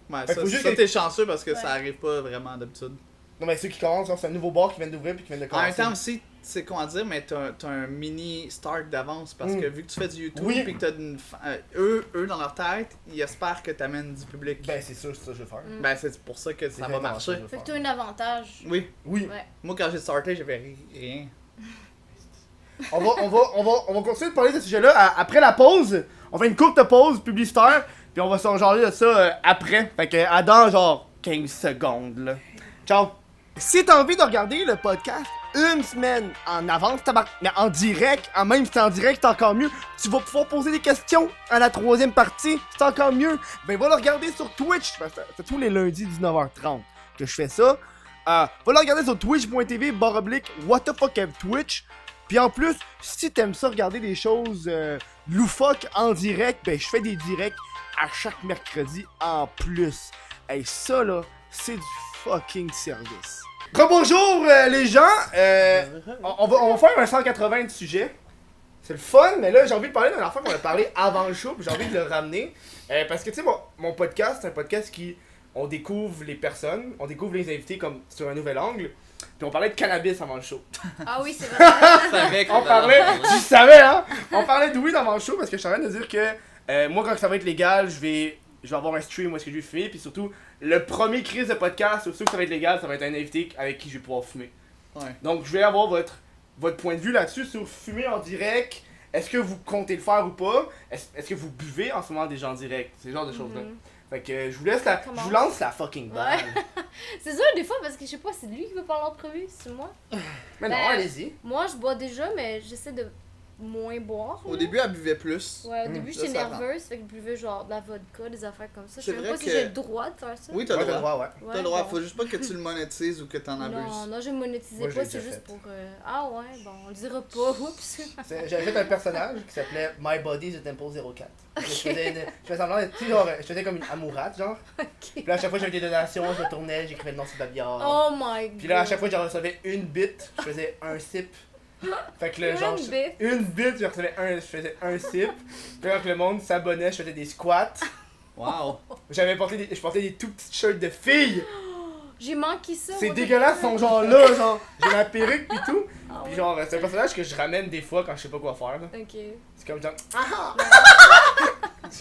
Ouais, Fait ça, faut juste ça que- t'es chanceux parce que Ouais. ça arrive pas vraiment d'habitude. Non mais ceux qui commencent, genre, c'est un nouveau bar qui vient d'ouvrir puis qui vient de En commencer. même temps aussi, c'est comment dire, mais t'as un mini start d'avance parce Mm. que vu que tu fais du YouTube Oui. puis que t'as eux dans leur tête, ils espèrent que t'amènes du public. Ben c'est sûr, c'est ça que je veux faire. Mm. Ben c'est pour ça que ça va vraiment marcher. ça que je veux Fait que faire. t'as un avantage. Oui, Oui. Ouais. moi quand j'ai starté, j'avais rien. On va continuer de parler de ce sujet-là après la pause. On fait une courte pause publicitaire. Puis on va s'en jaser de ça après. Fait que à dans genre 15 secondes là. Ciao! Si t'as envie de regarder le podcast une semaine en avance, mais en direct, même si t'es en direct, c'est encore mieux. Tu vas pouvoir poser des questions à la troisième partie, c'est encore mieux. Ben va le regarder sur Twitch, c'est tous les lundis 19h30 que je fais ça. Va le regarder sur twitch.tv /what the fuck Twitch. Puis en plus, si t'aimes ça regarder des choses loufoques en direct, ben je fais des directs à chaque mercredi en plus. Hey, ça là, c'est du fucking service. Bonjour les gens, on va faire un 180 de sujet. C'est le fun, mais là j'ai envie de parler d'une affaire qu'on a parlé avant le show, puis j'ai envie de le ramener. Parce que tu sais, mon podcast, c'est un podcast qui, on découvre les personnes, on découvre les invités comme sur un nouvel angle. Puis on parlait de cannabis avant le show. Ah oui, c'est vrai. On parlait, tu savais hein, on parlait de weed avant le show parce que je suis en train de dire que moi quand ça va être légal, je vais avoir un stream où est-ce que je vais fumer, puis surtout le premier crise de podcast, surtout que ça va être légal, ça va être un invité avec qui je vais pouvoir fumer. Ouais. Donc je vais avoir votre point de vue là-dessus sur fumer en direct. Est-ce que vous comptez le faire ou pas? Est-ce que vous buvez en ce moment des gens en direct? C'est ce genre de choses-là. Fait que je vous lance la fucking balle. Ouais. C'est sûr, des fois, parce que je sais pas, c'est lui qui veut parler en premier, c'est moi. Mais non, allez-y. Moi, je bois déjà, mais j'essaie de moins boire. Au là. début, elle buvait plus. Ouais, au début, Là, j'étais ça nerveuse, fait que je buvais genre de la vodka, des affaires comme ça. Je C'est sais même vrai pas si que- j'ai le droit de faire ça. Oui, t'as le droit. ouais. Ouais, T'as le droit, bon. faut juste pas que tu le monétises ou que t'en abuses. Non, je monétisais Moi, je pas, l'ai c'est déjà juste fait. pour. Ah ouais, bon, on le dira pas, oups. J'avais fait un personnage qui s'appelait My Body the Temple 04. Je faisais semblant d'être, tu sais, genre, je faisais comme une amourate, genre. Puis là, à chaque fois que j'avais des donations, je me tournais, j'écrivais le nom sur le billard. Oh my god. Puis là, à chaque fois que j'en recevais une bite, je faisais un sip. Fait que là, Une genre, bite? une bite, je faisais un sip. Puis là, quand le monde s'abonnait, je faisais des squats. Wow. Je portais des tout petites shirts de filles. J'ai manqué ça. C'est what the dégueulasse, fuck? son genre là, genre, j'ai ma perruque pis tout. Ah Puis ouais. genre, c'est un personnage que je ramène des fois quand je sais pas quoi faire, là. Ok. C'est comme genre, ah!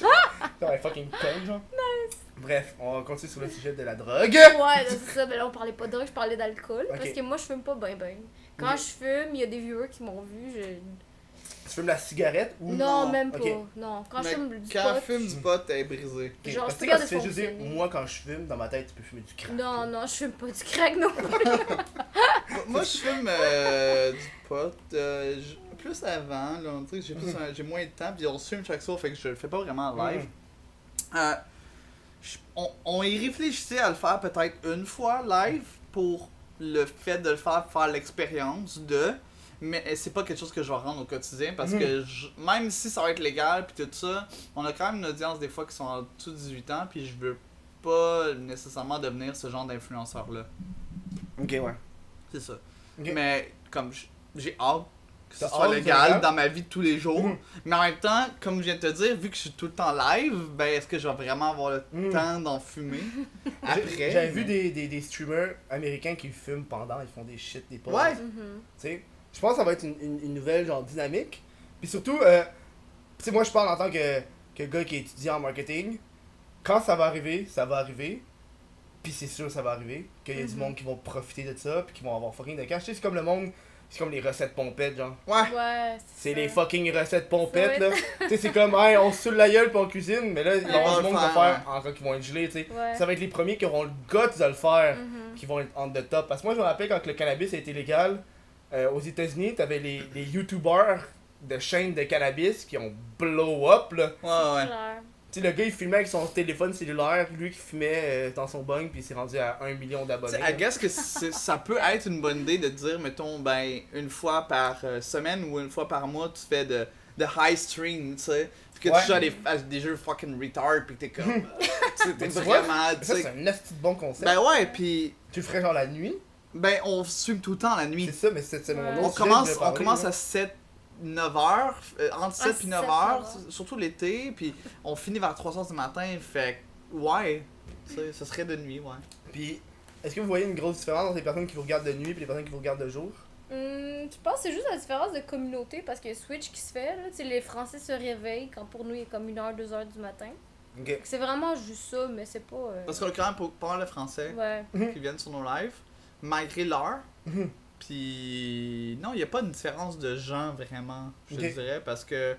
Genre, un fucking con, genre. Nice. Bref, on va continuer sur le sujet de la drogue. Ouais, là, c'est ça, mais là on parlait pas de drogue, je parlais d'alcool. Ok. Parce que moi je fume pas ben. Quand Ok. je fume, il y a des viewers qui m'ont vu. Tu fumes la cigarette ou Non, même pas. Ok. Non, quand je Mais fume du quand pot. elle fume du pot, elle est brisée. Ok, Genre, parce je que peux quand tu garder fais juste dire, fonctionner. moi quand je fume, dans ma tête, tu peux fumer du crack. Non, non, je fume pas du crack non plus. Moi, je fume du pot. Plus avant, là, on dirait que j'ai moins de temps, puis on se fume chaque soir, fait que je le fais pas vraiment en live. On y réfléchissait à le faire peut-être une fois live pour le fait de le faire l'expérience de. Mais c'est pas quelque chose que je vais rendre au quotidien parce que même si ça va être légal puis tout ça, on a quand même une audience des fois qui sont en dessous de 18 ans puis je veux pas nécessairement devenir ce genre d'influenceur là. Ok, ouais. C'est ça. Ok. Mais comme j'ai hâte que ce T'as soit hâte, légal légal? dans ma vie de tous les jours. Mhm. Mais en même temps, comme je viens de te dire, vu que je suis tout le temps live, ben est-ce que je vais vraiment avoir le Mhm. temps d'en fumer après? J'avais vu des streamers américains qui fument pendant, ils font des shit, des pauses. Ouais. Tu sais, je pense que ça va être une nouvelle genre dynamique. Puis surtout, tu sais, moi je parle en tant que gars qui étudie en marketing. Quand ça va arriver, ça va arriver. Puis c'est sûr ça va arriver. Qu'il y a du monde qui vont profiter de ça, puis qui vont avoir fucking de cash. Tu sais, c'est comme le monde, c'est comme les recettes pompettes, genre. Ouais. Ouais, C'est ça. les fucking recettes pompettes, Ça là. Tu sais, c'est comme, hey, on se saoule la gueule puis on cuisine, mais là, il va y avoir du Ouais. monde qui va faire, encore qui vont être gelés, tu sais. Ouais. Ça va être les premiers qui auront le guts de le faire, Mhm. qui vont être on the top. Parce que moi, je me rappelle quand le cannabis a été légal, aux États-Unis, t'avais les YouTubers de chaînes de cannabis qui ont blow up, là. Ouais. Clair. Tu sais, le gars, il filmait avec son téléphone cellulaire, lui qui fumait dans son bung, puis il s'est rendu à 1 million Tu d'abonnés. sais, I guess que ça peut être une bonne idée de dire, mettons, ben, une fois par semaine ou une fois par mois, tu fais de high stream, tu sais. Que Ouais. tu joues à des jeux fucking retard, pis que t'es comme. Tu sais, t'es Tu vois? vraiment. Tu Ça, c'est sais. un esti de bon concept. Ben ouais, pis. Tu le ferais genre la nuit. Ben, on stream tout le temps la nuit. C'est ça, mais c'est mon Ouais. autre On sujet que commence, je voulais on parler, commence là. à 7-9 heures, entre 7 et 7, 9 9 heures, heures. surtout l'été, puis on finit vers 3 heures du matin, fait que, ouais, tu sais, ce serait de nuit, ouais. Puis, est-ce que vous voyez une grosse différence entre les personnes qui vous regardent de nuit et les personnes qui vous regardent de jour? Je pense que c'est juste la différence de communauté parce qu'il y a Switch qui se fait. Là. Tu sais, les Français se réveillent quand pour nous il est comme 1h, 2h du matin. Ok. C'est vraiment juste ça, mais c'est pas. Parce qu'on a quand même pas mal de Français Ouais. qui viennent sur nos lives, malgré l'heure. Mhm. Puis non, il n'y a pas une différence de gens vraiment, je Ok. dirais, parce que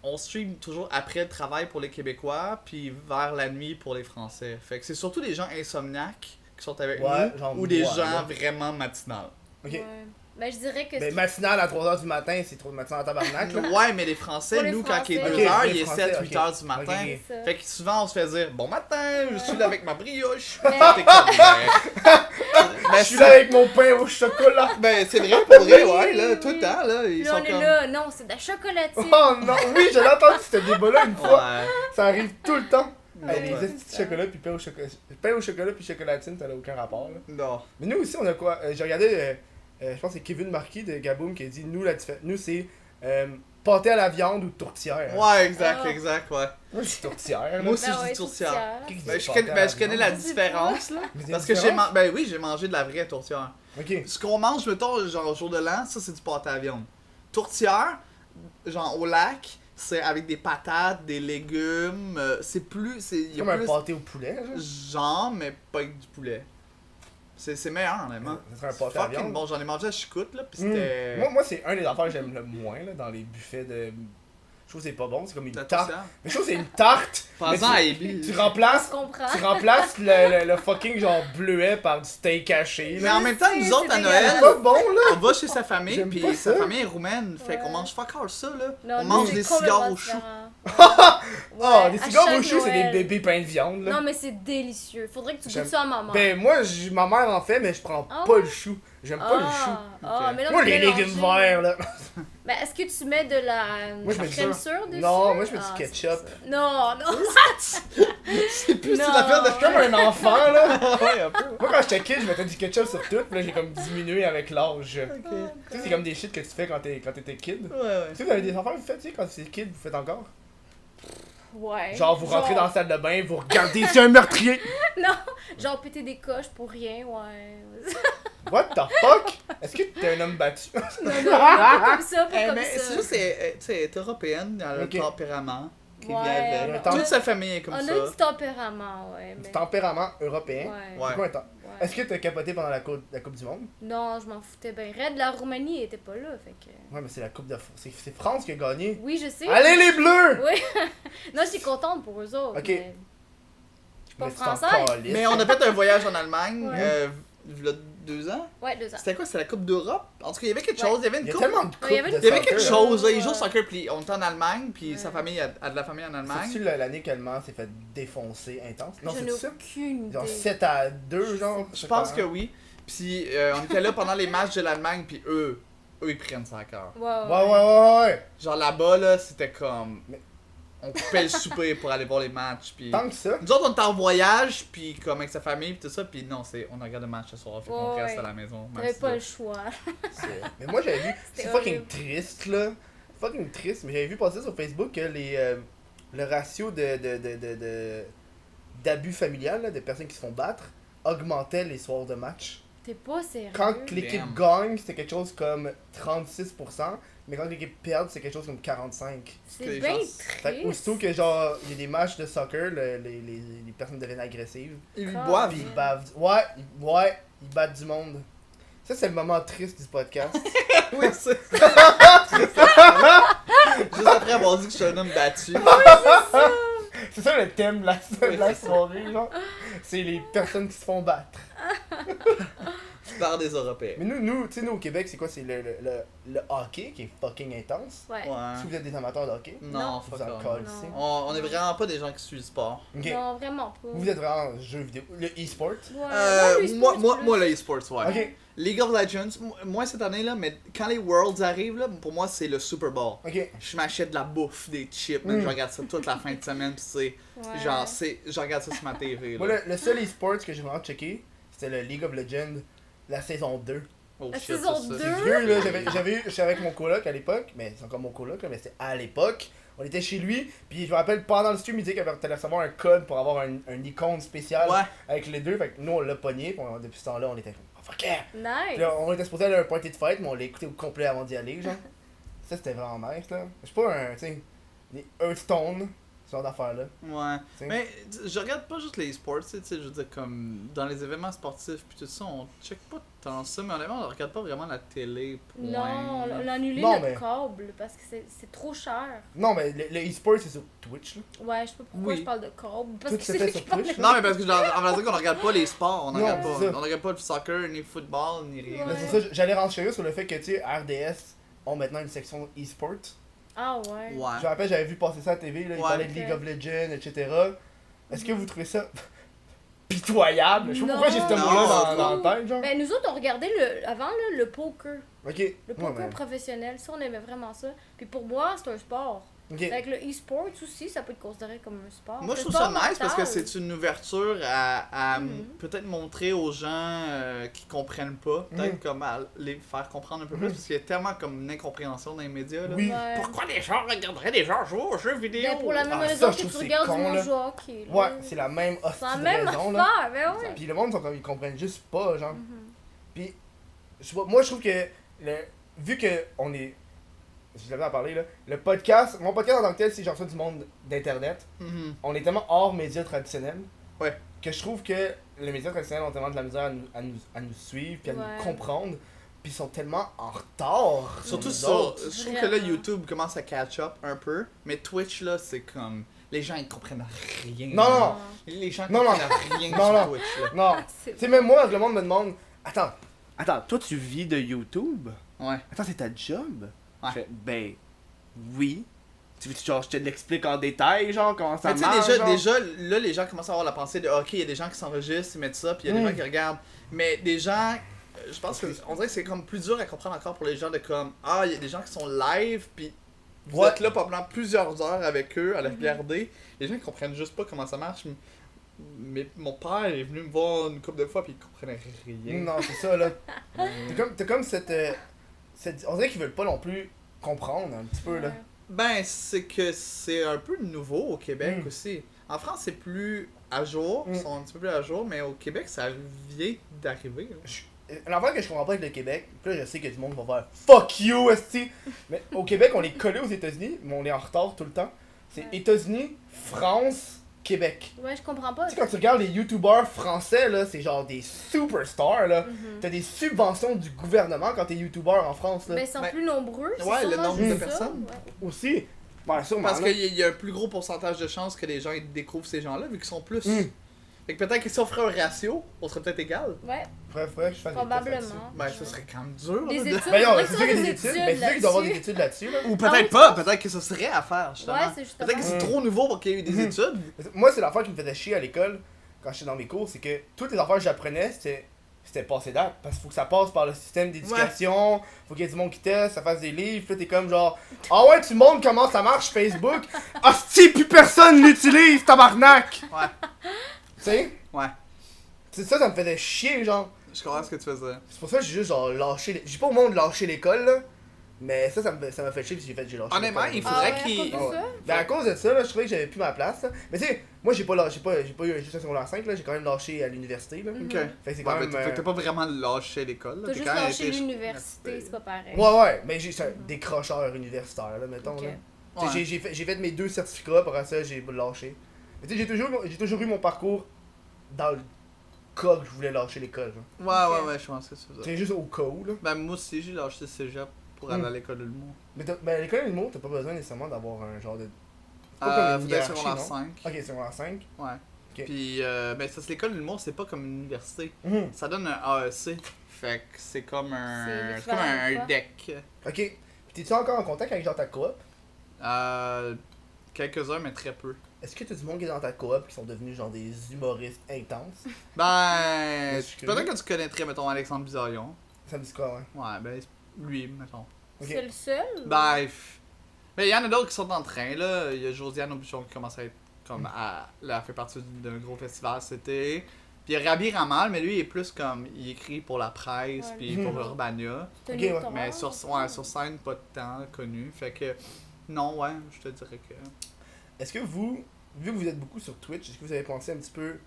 on stream toujours après le travail pour les Québécois, puis vers la nuit pour les Français. Fait que c'est surtout des gens insomniaques qui sont avec Ouais, nous, genre ou des moi, gens là. vraiment matinales. Ok. Ouais. Ben, je dirais que Ben, matinal à 3h du matin, c'est trop de matin en tabarnak, là. Ouais, mais les Français, Pour les nous, quand il est Français. 2h, Ok, il les est Français, 7-8 ok. heures du matin. Ok. c'est ça. Fait que souvent, on se fait dire « Bon matin, je suis là avec ma brioche. » Mais- T'es comme, ben, Je suis là avec mon pain au chocolat. Ben, c'est vrai, pour vrai, Oui, ouais, là, oui, tout le oui. temps, là, Puis ils là, sont on est comme... là, non, c'est de la chocolatine. Oh non, oui, j'ai entendu ce débat-là une fois. Ouais. Ça arrive tout le temps. Ouais, Hey, les c'est petits ça. chocolats puis pain au chocolat puis chocolatine, ça n'a aucun rapport, là. Non. Mais nous aussi, on a quoi? J'ai regardé, je pense que c'est Kevin Marquis de Gaboum qui a dit, nous c'est pâté à la viande ou tourtière. Ouais, exact, Ah. exact, ouais. Moi, c'est tourtière. là. Moi aussi, Ben je ouais, dis tourtière. tourtière. Qui dit Ben, je pâté connais, à ben, je connais la viande? différence, là. Mais il y a Parce une que différence? ben oui, j'ai mangé de la vraie tourtière. Ok. Ce qu'on mange, mettons, genre au jour de l'an, ça, c'est du pâté à viande. Tourtière, genre au lac, c'est avec des patates, des légumes, c'est plus... Il y a Comme un plus pâté au poulet, genre. genre, mais pas avec du poulet. C'est meilleur, honnêtement. Ça serait un C'est pâté à fucking viande. bon, j'en ai mangé à Chicoute, là, pis Mm. c'était... Moi, c'est un des affaires que j'aime le moins là, dans les buffets de. Je trouve que c'est pas bon, c'est comme une La tarte. tourtière. Mais je trouve que c'est une tarte. mais Pensant à Ebi. tu Je remplaces, comprends. tu remplaces le fucking genre bleuet par du steak haché. Mais Là. en même temps, nous C'est autres, à dégueulasse. C'est Noël, pas bon là. on va chez sa famille, J'aime pis pas sa ça. famille est roumaine, fait qu'on Ouais. mange fuck all ça, là. Non, On nous, mange c'est des complètement cigares au chou. différent. Oh, Ouais, des à cigares chaque au chou, c'est des Noël. bébés pleins de viande là. Non, mais c'est délicieux. Faudrait que tu J'aime- goûtes ça à maman. Ben moi, ma mère en fait, mais je prends Ah pas ouais? le chou. J'aime pas le chou. Ah, mais là, Moi, tu les mélanges. légumes verts là. Ben, est-ce que tu mets de la Moi, je mets crème ça. sûre dessus? Non, moi, je mets du Ah, ketchup. c'est ça. Non, non. C'est plus une Non. affaire de... Je suis comme un enfant là. Ouais, un peu. Moi, quand j'étais kid, je mettais du ketchup sur tout, puis là, j'ai comme diminué avec l'âge. Ok. Tu sais, c'est comme des shit que tu fais quand t'étais kid. Ouais, ouais. Tu sais, vous avez des affaires que vous faites, tu sais, quand vous êtes kid, vous faites encore? Ouais. Genre, vous rentrez dans la salle de bain, vous regardez, c'est un meurtrier! Non, genre péter des coches pour rien, ouais. What the fuck? Est-ce que t'es un homme battu? Non, non, pas comme ça, pas comme Mais ça. c'est juste, tu sais, elle est européenne, elle a le Ok. tempérament qui Ouais, vient avec. mais on Toute a- sa famille est comme On ça. a un petit tempérament, ouais. Du Mais... tempérament européen. Ouais. Ouais. C'est quoi un temps? ouais. Est-ce que t'as capoté pendant la coupe du Monde? Non, je m'en foutais bien. Red, la Roumanie était pas là, fait que. Ouais, mais c'est la coupe de... c'est France qui a gagné. Oui, je sais. Allez les Bleus! Oui. Non, je suis contente pour eux autres. Ok. Mais... Je suis pas Mais tu t'en française. calisses. Mais on a fait un voyage en Allemagne, Ouais. il y a 2 ans. Ouais, 2 ans. C'était quoi? C'était la Coupe d'Europe? En tout cas, il y avait quelque Ouais. chose, il y avait une Il y a coupe. tellement de coupes il y avait une- de Il y avait soccer, quelque là. chose, là, ils jouent au Ouais. soccer, puis on était en Allemagne, puis Ouais. sa famille a de la famille en Allemagne. C'est-tu l'année qu'Allemand s'est fait défoncer intense? Non, Je c'est n'ai ça? aucune idée. Genre 7-2, genre? Je pense que oui. Puis on était là pendant les matchs de l'Allemagne, puis eux ils prennent ça à cœur. Ouais, Ouais. Genre là-bas, là, c'était comme. Mais- On coupait le souper pour aller voir les matchs, puis. Tant que ça. Nous autres, on était en voyage, puis comme avec sa famille, puis tout ça, puis non, on regarde le match ce soir, fait qu'on Ouais. reste à la maison. T'avais Merci pas de- le choix. Mais moi j'avais vu, c'est C'était fucking horrible. triste là. Fucking triste, mais j'avais vu passer sur Facebook que le ratio d'abus familial, là, de personnes qui se font battre, augmentait les soirs de match. T'es pas sérieux. Quand l'équipe Damn. gagne, c'était quelque chose comme 36%, mais quand l'équipe perd, c'est quelque chose comme 45%. C'est que les bien gens- Fait que aussitôt triste. que genre, il y a des matchs de soccer, les personnes deviennent agressives. Ils Ah, boivent. Puis ils bavent. Ouais, ils battent du monde. Ça, c'est le moment triste du podcast. Oui, c'est Juste après avoir dit que je suis un homme battu. C'est ça le thème de la Oui, la c'est ça. soirée, genre. C'est les personnes qui se font battre. Par des Européens. Mais nous tu sais, nous au Québec, c'est quoi? C'est le hockey qui est fucking intense. Ouais. Si Ouais. vous êtes des amateurs de hockey, Non, vous fuck en off. calissez. On est vraiment pas des gens qui suivent le sport. Ok. Non, vraiment pas. Vous êtes vraiment jeux vidéo. Le e-sport. Ouais, lui, Moi, le e-sports, ouais. Ok, League of Legends, moi cette année là, mais quand les Worlds arrivent là, pour moi c'est le Super Bowl. ok. Je m'achète de la bouffe, des chips, man, Mm. je regarde ça toute la fin de semaine, pis c'est genre, je regarde ça sur ma TV. Moi, Là. le seul e-sport que j'ai vraiment checké, c'était le League of Legends, la saison 2. Oh La shit, saison ça, 2? c'est- C'est vieux, là. J'étais avec mon coloc à l'époque, mais c'est encore mon coloc, là, mais c'était à l'époque. On était chez lui, puis je me rappelle, pendant le stream, il disait qu'il allait recevoir un code pour avoir un icône spécial Ouais. avec les deux. Fait que nous, on l'a pogné, puis depuis ce temps-là, on était comme, oh fuck yeah! Puis Nice. là, on était supposé aller à un party de fête, mais on l'a écouté au complet avant d'y aller, genre. Ça, c'était vraiment nice, là. Je suis pas un, tu sais, des Hearthstone. genre d'affaires-là. Ouais. T'sais. Mais je regarde pas juste les sports, tu sais, je veux dire, comme dans les événements sportifs puis tout ça, on check pas tant ça, mais honnêtement, on regarde pas vraiment la télé. Point. Non, on a annulé Non, le mais- câble parce que c'est trop cher. Non, mais le e-sport, c'est sur Twitch, là. Ouais, je sais pas pourquoi Oui. je parle de câble. Parce Tout que se c'est fait lui sur qui parle Twitch, de- Non, mais parce que genre, on va dire qu'on regarde pas les sports, Non, c'est ça. on regarde pas le soccer, ni le football, ni rien. Mais Ouais. c'est ça, j'allais renchérir sur le fait que, tu sais, RDS ont maintenant une section e-sport. Ah ouais. Ouais. Je me rappelle, j'avais vu passer ça à la TV, là, ils Ouais. parlaient de Ok. League of Legends, etc. Est-ce que vous trouvez ça pitoyable? Je sais pas pourquoi j'ai ce Non. mot-là dans la tête, genre. Ben nous autres on regardait avant là, le poker. Ok. Le Ouais, poker mais- professionnel, ça on aimait vraiment ça. Puis pour moi c'est un sport. Ok. Avec le e-sport aussi, ça peut être considéré comme un sport. Moi, je C'est trouve ça sport nice parce que mental. c'est une ouverture à Mhm. peut-être montrer aux gens qui comprennent pas, peut-être Mhm. comme à les faire comprendre un peu plus, Mhm. parce qu'il y a tellement comme une incompréhension dans les médias. Là. Oui. Ouais. Pourquoi les gens regarderaient des gens jouer aux jeux vidéo? Ben, pour la même Ah, raison ça, je que trouve tu c'est regardes con, du monde là. jouer au hockey. là. Ouais, c'est la même C'est hostie la de même raison, là. affaire, ben ouais. Puis le monde, ils comprennent juste pas, genre. Mhm. Puis, moi, je trouve que, vu que on est. Je l'avais à parler, là. Le podcast, mon podcast en tant que tel, c'est genre ça du monde d'internet. Mhm. On est tellement hors médias traditionnels. Ouais. Que je trouve que les médias traditionnels ont tellement de la misère à nous suivre, puis à Ouais. nous comprendre. Puis ils sont tellement en retard. Surtout nous ça, autres. je trouve que là, Vraiment. YouTube commence à catch up un peu, mais Twitch, là, c'est comme. Les gens, ils comprennent rien. Non, non, non. Les gens Non, non. comprennent rien Non, sur non. Twitch, là. Non. C'est- Tu sais, même moi, le monde me demande Attends, toi, tu vis de YouTube? Ouais. Attends, c'est ta job? Ouais. Je fais, ben, oui. Tu veux que genre, je te l'explique en détail, genre, comment ça Mais tu sais, marche? déjà, genre? là, les gens commencent à avoir la pensée de ok, il y a des gens qui s'enregistrent, ils mettent ça, puis il y a des Mm. gens qui regardent. Mais des gens, je pense que on dirait que c'est comme plus dur à comprendre encore pour les gens de comme ah, il y a des gens qui sont live, puis vous Ouais. êtes là pendant plusieurs heures avec eux à les Mhm. regarder. Les gens ils comprennent juste pas comment ça marche. Mais mon père est venu me voir une couple de fois, puis il comprenait rien. Non, c'est ça, là. T'as comme cette. On dirait qu'ils veulent pas non plus comprendre un petit peu, là. Ouais. Ben, c'est que c'est un peu nouveau au Québec Mm. aussi. En France, c'est plus à jour, ils Mm. sont un petit peu plus à jour, mais au Québec, ça vient d'arriver. là. L'affaire que je comprends pas avec le Québec, puis là je sais que du monde va faire fuck you, esti. Mais au Québec, on est collé aux États-Unis, mais on est en retard tout le temps. C'est Ouais. États-Unis, France, Québec. Ouais, je comprends pas. Tu sais, quand tu regardes les youtubeurs français, là, c'est genre des superstars, là. Mhm. T'as des subventions du gouvernement quand t'es youtubeur en France, là. Ben, ils sont Ben, plus nombreux. c'est ouais, le sûrement nombre de juste ça, personnes. ouais. Aussi. Ouais, sûrement. Parce là. qu'il y a un plus gros pourcentage de chances que les gens ils découvrent ces gens-là, vu qu'ils sont plus. Mm. Fait que peut-être que si on ferait un ratio, on serait peut-être égal. Ouais, Faudrait que je fasse des tests là-dessus. probablement. Ben, ça serait quand même dur. Des là, de- études. Ben non, faudrait que c'est tu sûr qu'il y a fasses des études, mais c'est sûr qu'il doit y avoir des là-dessus. études là-dessus, là. Ou Ah oui, peut-être tu pas, penses? peut-être que ça serait à faire, justement. Ouais, c'est justement. Peut-être que c'est Mm. trop nouveau pour qu'il y ait eu des Mhm. études. Moi, c'est l'affaire qui me faisait chier à l'école, quand j'étais dans mes cours, c'est que toutes les affaires que j'apprenais, c'était passé date. Parce qu'il faut que ça passe par le système d'éducation, faut qu'il y ait du monde qui teste, ça fasse des livres, puis là t'es comme genre, ah ouais, tu montres comment ça marche Facebook, hostie, plus personne l'utilise, tabarnak! Ouais, Tu sais? ouais. C'est ça, ça me faisait chier, genre. Je comprends ce que tu faisais. C'est pour ça que j'ai juste genre lâché. J'ai pas au monde lâché l'école, là. Mais ça m'a fait chier, puis j'ai lâché Honnêtement, l'école. il faudrait Ah ouais, qu'il- à cause de Ouais. ça? Ben à cause de ça, là, je trouvais que j'avais plus ma place, là. Mais tu sais, moi j'ai pas eu juste un secondaire 5, là, j'ai quand même lâché à l'université, là. Mhm. Ok. Fait que c'est Ouais, quand mais même. fait que t'as pas vraiment lâché l'école. là, T'as t'es juste quand même lâché été- l'université, c'est pas pareil. Ouais, mais j'ai c'est un décrocheur universitaire, là, mettons, Ok. là. Tu sais, Ouais. j'ai fait mes 2 certificats, après ça, j'ai lâché. Mais tu sais, j'ai toujours eu mon parcours dans le cas que je voulais lâcher l'école, genre. Ouais, Ok. ouais, je pense que c'est ça. C'est juste au cas où, là. Ben, moi aussi, j'ai lâché le cégep pour aller Mm. à l'école de l'humour. Mais ben, à l'école de l'humour, t'as pas besoin nécessairement d'avoir un genre de. Pas comme une Vous êtes hiérarchie, secondaire non? 5. Ok, secondaire 5. Ouais. Ok. Puis, ben, ça, c'est l'école de l'humour, c'est pas comme une université. Mhm. Ça donne un AEC. Fait que c'est comme C'est un. C'est l'équivalent comme de un quoi? deck. Ok. Puis t'es-tu encore en contact avec genre ta coop? Quelques-uns, mais très peu. Est-ce que t'as du monde qui est dans ta coop qui sont devenus genre des humoristes intenses? Ben. Je suis Peut-être curieux. que tu connaîtrais, mettons, Alexandre Bizarion. Ça me dit quoi, ouais? Ouais, ben, lui, mettons. Ok. C'est le seul? Ben. Mais il y en a d'autres qui sont en train, là. Il y a Josiane Aubuchon qui commence à être comme. Elle fait partie d'un gros festival cet été. Puis il y a Rabi Ramal, mais lui, il est plus comme. Il écrit pour la presse, Ouais. puis Mhm. pour Urbania. C'est un Ok, ouais. auteur, Mais sur scène, pas de temps connu. Fait que. Non, ouais, je te dirais que. Est-ce que vous, vu que vous êtes beaucoup sur Twitch, est-ce que vous avez pensé un petit peu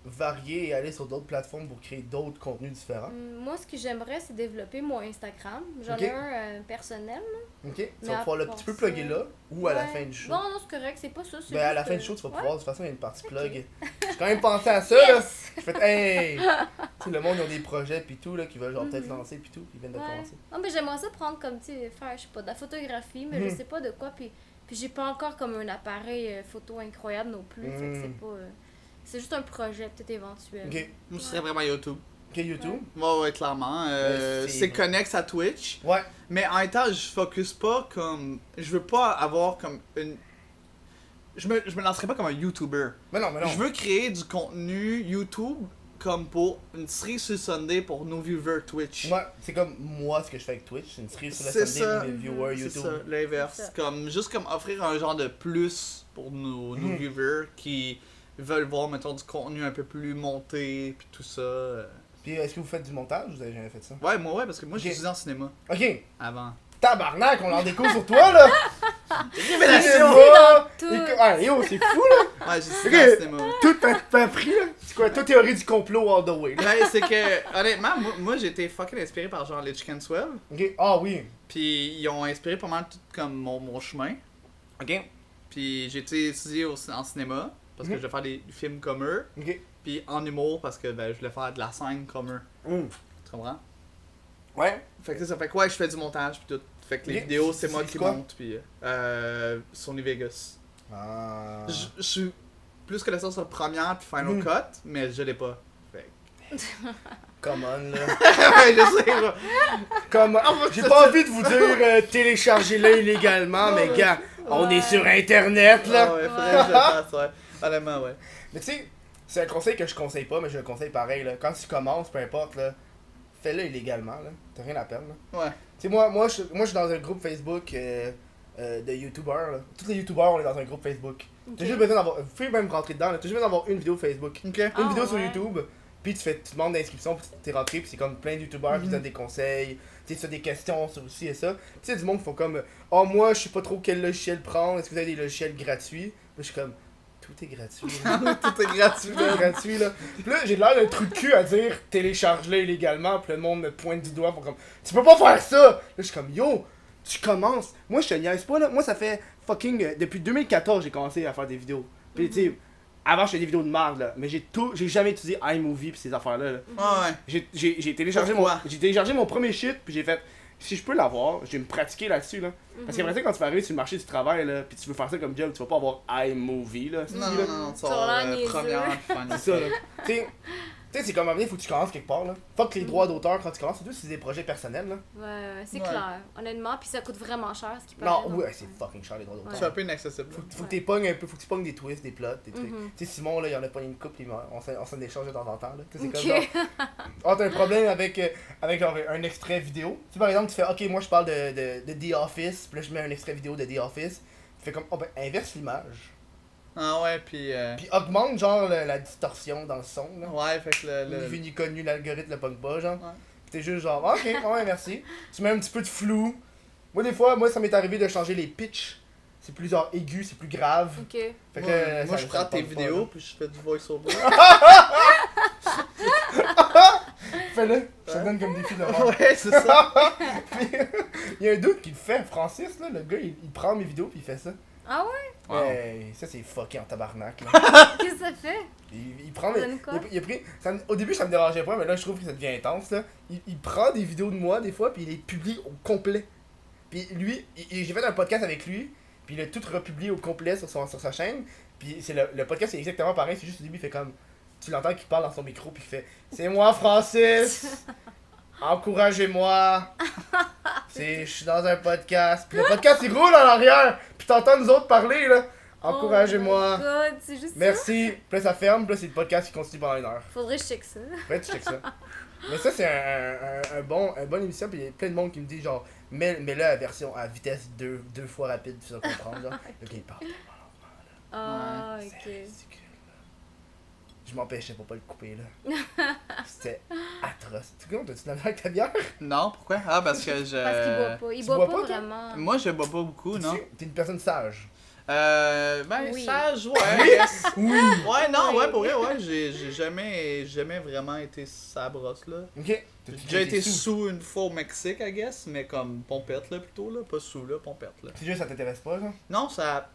varier et aller sur d'autres plateformes pour créer d'autres contenus différents? Moi, ce que j'aimerais, c'est développer mon Instagram. J'en Ok. ai un personnel. Ok? Tu Mais vas pouvoir le à petit peu part plugger ça- là ou à la Ouais. fin du show? Non, non, c'est correct, c'est pas ça. Ben à la juste, fin du show, tu vas ouais. pouvoir. De toute façon, il y a une partie Ok. plug. J'ai quand même pensé à ça là. Yes! Je fais hey! Tu sais, le monde, ils ont des projets pis tout là, qui veulent genre peut-être Mhm. lancer pis tout, qui viennent de Ouais. commencer. Non, mais j'aimerais ça prendre comme, tu sais, faire, je sais pas, de la photographie, mais Mhm. je sais pas de quoi. Puis j'ai pas encore comme un appareil photo incroyable non plus. Fait que Mhm. c'est pas. C'est juste un projet peut-être éventuel. Ok. Moi, ce serait vraiment YouTube. Ok, YouTube? Ouais, clairement. C'est connexe à Twitch. Ouais. Mais en même temps, je focus pas comme. Je veux pas avoir comme une. Je me lancerai pas comme un YouTuber. Mais non, mais non. Je veux créer du contenu YouTube comme pour une série sur Sunday pour nos viewers Twitch. Ouais, c'est comme moi ce que je fais avec Twitch, c'est une série sur le C'est Sunday ça. pour mes viewers C'est YouTube. ça, l'inverse. C'est ça. Comme, juste comme offrir un genre de plus pour nos Mhm. viewers qui veulent voir, mettons, du contenu un peu plus monté, puis tout ça. Puis est-ce que vous faites du montage ou vous avez jamais fait ça? Ouais, moi, ouais, parce que moi, j'ai Ok. étudié en cinéma Ok, avant. tabarnak, on en découvre sur toi là! Révélation! Cinéma! tout. Ah, yo, c'est fou là! Ouais, j'ai étudié en Ok. cinéma. Tout t'as appris là? C'est quoi, toi théorie du complot all the way là? Ouais, c'est que, honnêtement, moi j'ai été fucking inspiré par genre les Chicken Swell. Ok, ah oui. Puis ils ont inspiré pas mal tout comme mon chemin. Ok, Puis j'ai été étudié en cinéma parce que Mhm. je vais faire des films comme eux. ok. Puis en humour parce que ben, je voulais faire de la scène comme eux. Tu comprends? Ouais. Fait que ça fait quoi? Je fais du montage puis tout. Fait que les Ok. vidéos, c'est moi C'est qui quoi? monte. Puis Sony Vegas. Ah. Je suis plus connaissant sur Premiere puis Final Mhm. Cut, mais je l'ai pas. Fait Come on là. que- je sais pas. Comme, j'ai pas envie de vous dire téléchargez-le illégalement, mais gars, on est sur internet Ah là. ouais, faudrait que je le fasse, ouais. Honnêtement, ouais. Mais tu sais, c'est un conseil que je conseille pas, mais je le conseille pareil là. Quand tu commences, peu importe là, fais-le illégalement là. T'as rien à perdre là. Ouais. Tu sais, moi je suis dans un groupe Facebook de YouTubers là. Tous les YouTubers, on est dans un groupe Facebook. Ok. T'as juste besoin d'avoir. Vous pouvez même rentrer dedans là. T'as juste besoin d'avoir une vidéo Facebook. Ok. Une Ah, vidéo sur ouais. YouTube, puis tu demandes d'inscription, puis t'es rentré, puis c'est comme plein de youtubeurs qui Mhm. donnent des conseils, tu sais, des questions sur ci et ça. Tu sais, du monde qui font comme, oh moi je sais pas trop quel logiciel prendre, est-ce que vous avez des logiciels gratuits? Là je suis comme, tout est gratuit. là. Tout est gratuit. Tout est gratuit là. Puis là j'ai l'air d'un trou de cul à dire télécharge-le illégalement, puis le monde me pointe du doigt pour comme, tu peux pas faire ça! Là je suis comme, yo, tu commences. Moi je te niaise pas là, moi ça fait fucking, depuis 2014 j'ai commencé à faire des vidéos. Puis tu sais, avant je faisais des vidéos de merde là, mais j'ai jamais utilisé iMovie pis ces affaires là. Ouais. J'ai téléchargé Pourquoi? j'ai téléchargé mon premier shit puis j'ai fait si je peux l'avoir, je vais me pratiquer là-dessus là. Parce qu'après ça quand tu vas arriver sur le marché du travail là, puis tu veux faire ça comme job, tu vas pas avoir iMovie là. Non, là. non, tu Ça va vas l'air niaiseux. Première puis Final C'est ça Cut. là. Tu sais c'est comme à venir, faut que tu commences quelque part là. Fuck les droits d'auteur quand tu commences, surtout si c'est des projets personnels là. Ouais, c'est Ouais. clair. Honnêtement, puis ça coûte vraiment cher ce qui Non, paraît, ouais, c'est fucking cher les droits d'auteur. C'est un peu inaccessible. Faut que tu pognes un peu, faut que tu pognes des twists, des plots, des trucs. Mhm. Tu sais, Simon, là, il en a pogné une couple, on s'en échange de temps en temps, là. Tu sais, c'est Ok. comme genre, oh, t'as un problème avec genre, un extrait vidéo. Tu sais, par exemple, tu fais, ok, moi je parle de The Office, puis là je mets un extrait vidéo de The Office. Tu fais comme, oh ben, inverse l'image. Ah ouais, puis. Puis augmente, genre, la distorsion dans le son, là. Ouais, fait que Ni vu le. ni connu, l'algorithme le pogne pas, genre. Ouais. Puis t'es juste genre, ok, ouais, merci. Tu mets un petit peu de flou. Moi, des fois, ça m'est arrivé de changer les pitchs. C'est plus genre aigu, c'est plus grave. Ok. Fait que, Moi, ça- je ça prends me tes pogne pas, vidéos, là. puis je fais du voice-over. Fais-le, je te Ouais. donne comme défi de le faire. Ouais, c'est ça. Puis, il y a un doute qui le fait, Francis, là, le gars, il prend mes vidéos puis il fait ça. Ah ouais? Wow. Hey, ça c'est fucké en tabarnak. Là. Qu'est-ce que ça fait? Il prend Ça mes... donne quoi? il a pris... au début ça me dérangeait pas, mais là je trouve que ça devient intense. Là. Il prend des vidéos de moi des fois puis il les publie au complet. Puis lui, j'ai fait un podcast avec lui, puis il a tout republié au complet sur sa chaîne. Puis c'est le podcast c'est exactement pareil, c'est juste au début il fait comme... Tu l'entends qu'il parle dans son micro puis il fait « C'est moi Francis! Encouragez-moi! Je suis dans un podcast. » Puis le podcast il roule en arrière, puis t'entends nous autres parler là. Encouragez-moi! Oh my God, c'est juste ça? Merci. Puis là, ça ferme. Puis là, c'est le podcast qui continue pendant 1 heure. Faudrait que je check ça. Ouais, tu check ça. Mais ça, c'est un bon émission. Puis il y a plein de monde qui me dit, genre, mets-le à version à vitesse deux fois rapide, tu vas comprendre. Genre. Le gars, il parle. Ah, C'est ok. ridicule. Je m'empêchais pour pas le couper, là. C'était atroce. Tu sais, t'as-tu de la misère avec ta bière? Non, pourquoi? Ah, parce que je. Parce qu'il boit pas. Il Tu boit bois pas pas, toi? vraiment. Moi, je bois pas beaucoup, non? T'es une personne sage. Ben, Oui. sage, ouais. Yes. Oui. Ouais, non, Oui. ouais, pour vrai, ouais. J'ai jamais vraiment été sa brosse, là. Ok. J'ai déjà été sous une fois au Mexique, I guess, mais comme pompette, là, plutôt, là. Pas sous, là, pompette, là. C'est juste ça t'intéresse pas, ça? Non, ça.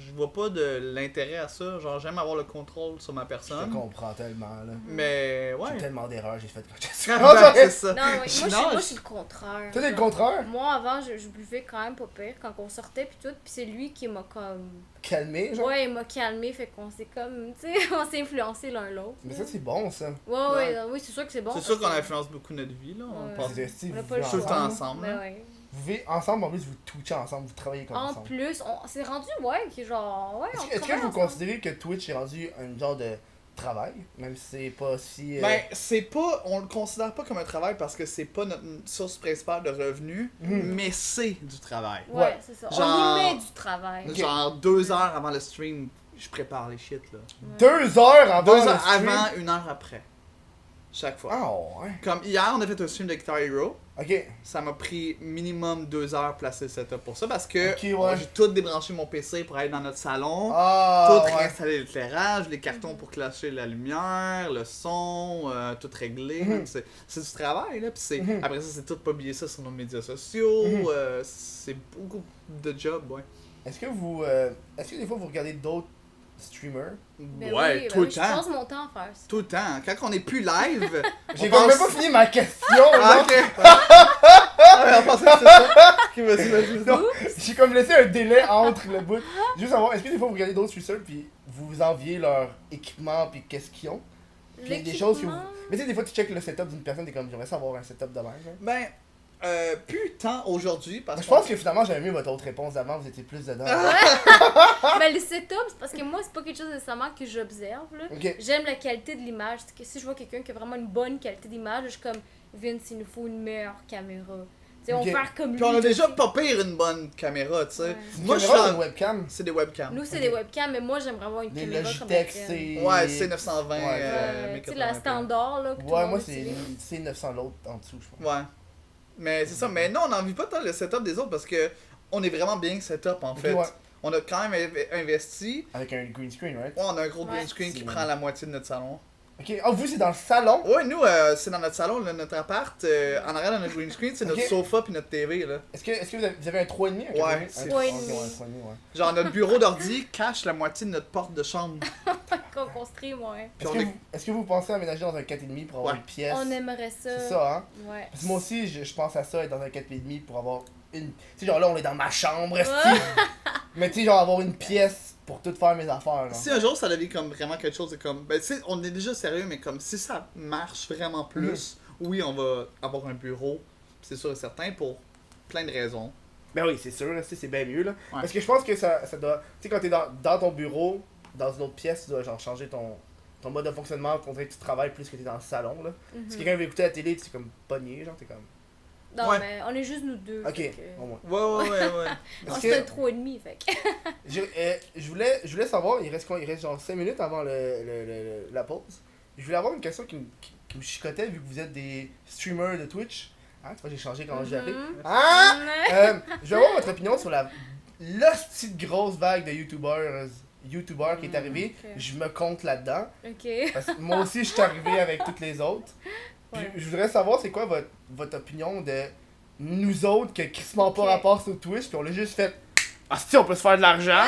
Je vois pas de l'intérêt à ça. Genre, j'aime avoir le contrôle sur ma Je te personne. comprends tellement, là. Mais, J'ai ouais. tellement d'erreurs, j'ai fait quand C'est ça. Non, ouais, Non, moi, je suis le contraire. Toi, t'es le Genre, contraire? Moi, avant, je buvais quand même pas pire quand on sortait pis tout, pis c'est lui qui m'a comme... Calmé, genre? Ouais, il m'a calmé, fait qu'on s'est comme... Tu sais, on s'est influencé l'un l'autre. Mais ça, c'est bon, ça. Ouais, oui, c'est sûr que c'est bon. C'est sûr qu'on influence beaucoup notre vie, là. On Ouais. passe C'est Steve, On a vous pas le vivez tout le choix. temps ensemble. Mais là. ouais. Vous vivez ensemble, en plus, vous touchez ensemble, vous travaillez comme En ensemble. plus, on s'est rendu, ouais, qui est genre... Ouais, on Est-ce que travaille vous ensemble. considérez que Twitch est rendu un genre de travail? Même si c'est pas si... Ben, c'est pas. On le considère pas comme un travail parce que c'est pas notre source principale de revenus, mais c'est du travail. Ouais, Ouais. c'est ça. Genre- On y met du travail. Ok. Genre 2 heures avant le stream, je prépare les shit, là. 2 heures avant 2 le heures stream? avant, 1 heure après. Chaque fois. Ah ouais. Comme hier, on a fait un stream de Guitar Hero. Ok. Ça m'a pris minimum 2 heures placer le setup pour ça parce que Ok, ouais. j'ai tout débranché mon PC pour aller dans notre salon. Ah Tout ouais. réinstaller l'éclairage, les cartons pour clasher la lumière, le son, tout régler. Mhm. C'est du travail, là. Puis Mhm. après ça, c'est tout publier ça sur nos médias sociaux. Mhm. C'est beaucoup de job, ouais. Est-ce que vous... Est-ce que des fois vous regardez d'autres streamers? Ben ouais, oui, tout ben le oui, temps. Je passe mon temps à faire ça. Tout le temps. Quand on est plus live. J'ai on quand même pense- pas fini ma question, Ah, là. ok. Ah, ouais, on pensait que c'était ça. Ok, vas-y. Non, j'ai comme laissé un délai entre le bout. Juste savoir, est-ce que des fois vous regardez d'autres streamers puis vous enviez leur équipement puis qu'est-ce qu'ils ont? Puis il y a des choses que vous... L'équipement, Mais tu sais, des fois tu checkes le setup d'une personne, t'es comme, j'aimerais savoir un setup de même. Hein. Ben, plus tant aujourd'hui parce Je pense que finalement j'avais mieux votre autre réponse d'avant, vous étiez plus dedans. Ben, le setup, c'est parce que moi, c'est pas quelque chose nécessairement que j'observe. Là. Ok. J'aime la qualité de l'image. C'est que si je vois quelqu'un qui a vraiment une bonne qualité d'image, je suis comme, Vince, il nous faut une meilleure caméra. Tu sais, on Ok. va faire comme lui. Puis on a déjà tu sais. pas pire une bonne caméra, tu sais. Ouais. Moi, je Caméra suis ou une webcam? C'est des webcams. Nous, c'est Ok. des webcams, mais moi, j'aimerais avoir une Les caméra comme la Logitech, tienne. c'est... Ouais, c'est 920. Ouais, Tu sais, la 1080p. standard, là. que tout le Ouais, monde moi utilise. c'est 900 l'autre en dessous, je pense. Ouais. Mais c'est ça. Mais non, on n'envie pas tant le setup des autres parce que on est vraiment bien setup en fait. Ok, ouais. On a quand même investi. Avec un green screen, right? Ouais, on a un gros green Ouais. screen qui C'est prend vrai. la moitié de notre salon. Ok, ah vous c'est dans le salon? Ouais, nous, c'est dans notre salon, là, notre appart. En arrière de notre green screen, c'est notre Ok. sofa puis notre TV. Là. Est-ce que vous avez un 3,5? Ouais, un c'est 3,5, 3,5. ouais, un 3,5, ouais. Genre, notre bureau d'ordi cache la moitié de notre porte de chambre. Qu'on construit, ouais. Puis Est-ce on que, est- est-ce que vous pensez aménager dans un 4,5 pour avoir Ouais. une pièce? On aimerait ça. C'est ça, hein? Ouais. Parce que moi aussi, je pense à ça, être dans un 4,5 pour avoir une... Tu sais, genre là, on est dans ma chambre, esti. Ouais. Mais tu sais, genre avoir une pièce pour tout faire mes affaires, genre. Si un jour ça devient comme vraiment quelque chose de comme. Ben, tu sais, on est déjà sérieux, mais comme si ça marche vraiment plus, oui, on va avoir un bureau, c'est sûr et certain, pour plein de raisons. Ben oui, c'est sûr, là, tu sais, c'est bien mieux, là. Ouais. Parce que je pense que ça doit... Tu sais, quand t'es dans ton bureau, dans une autre pièce, tu dois genre changer ton mode de fonctionnement, on dirait que tu travailles plus que t'es dans le salon, là. Mhm. Si quelqu'un veut écouter la télé, tu es comme pogné, genre, t'es comme... Non, Ouais. mais on est juste nous deux. Ok, fait que- au moins. Ouais. On Est-ce c'est que- un 3,5, fait que. je voulais savoir, il reste quoi? Il reste genre 5 minutes avant la pause. Je voulais avoir une question qui me chicotait vu que vous êtes des streamers de Twitch. Hein, tu vois, j'ai changé quand j'ai appelé. Mhm. Hein? Ouais. Je veux avoir votre opinion sur la petite grosse vague de YouTubers qui est arrivée. ok. Je me compte là-dedans. Ok. Parce que moi aussi, je suis arrivé avec toutes les autres. Puis Ouais. je voudrais savoir, c'est quoi votre opinion de nous autres qui a crissement pas Ok. rapport sur Twitch, puis on l'a juste fait. Ah, si, on peut se faire de l'argent!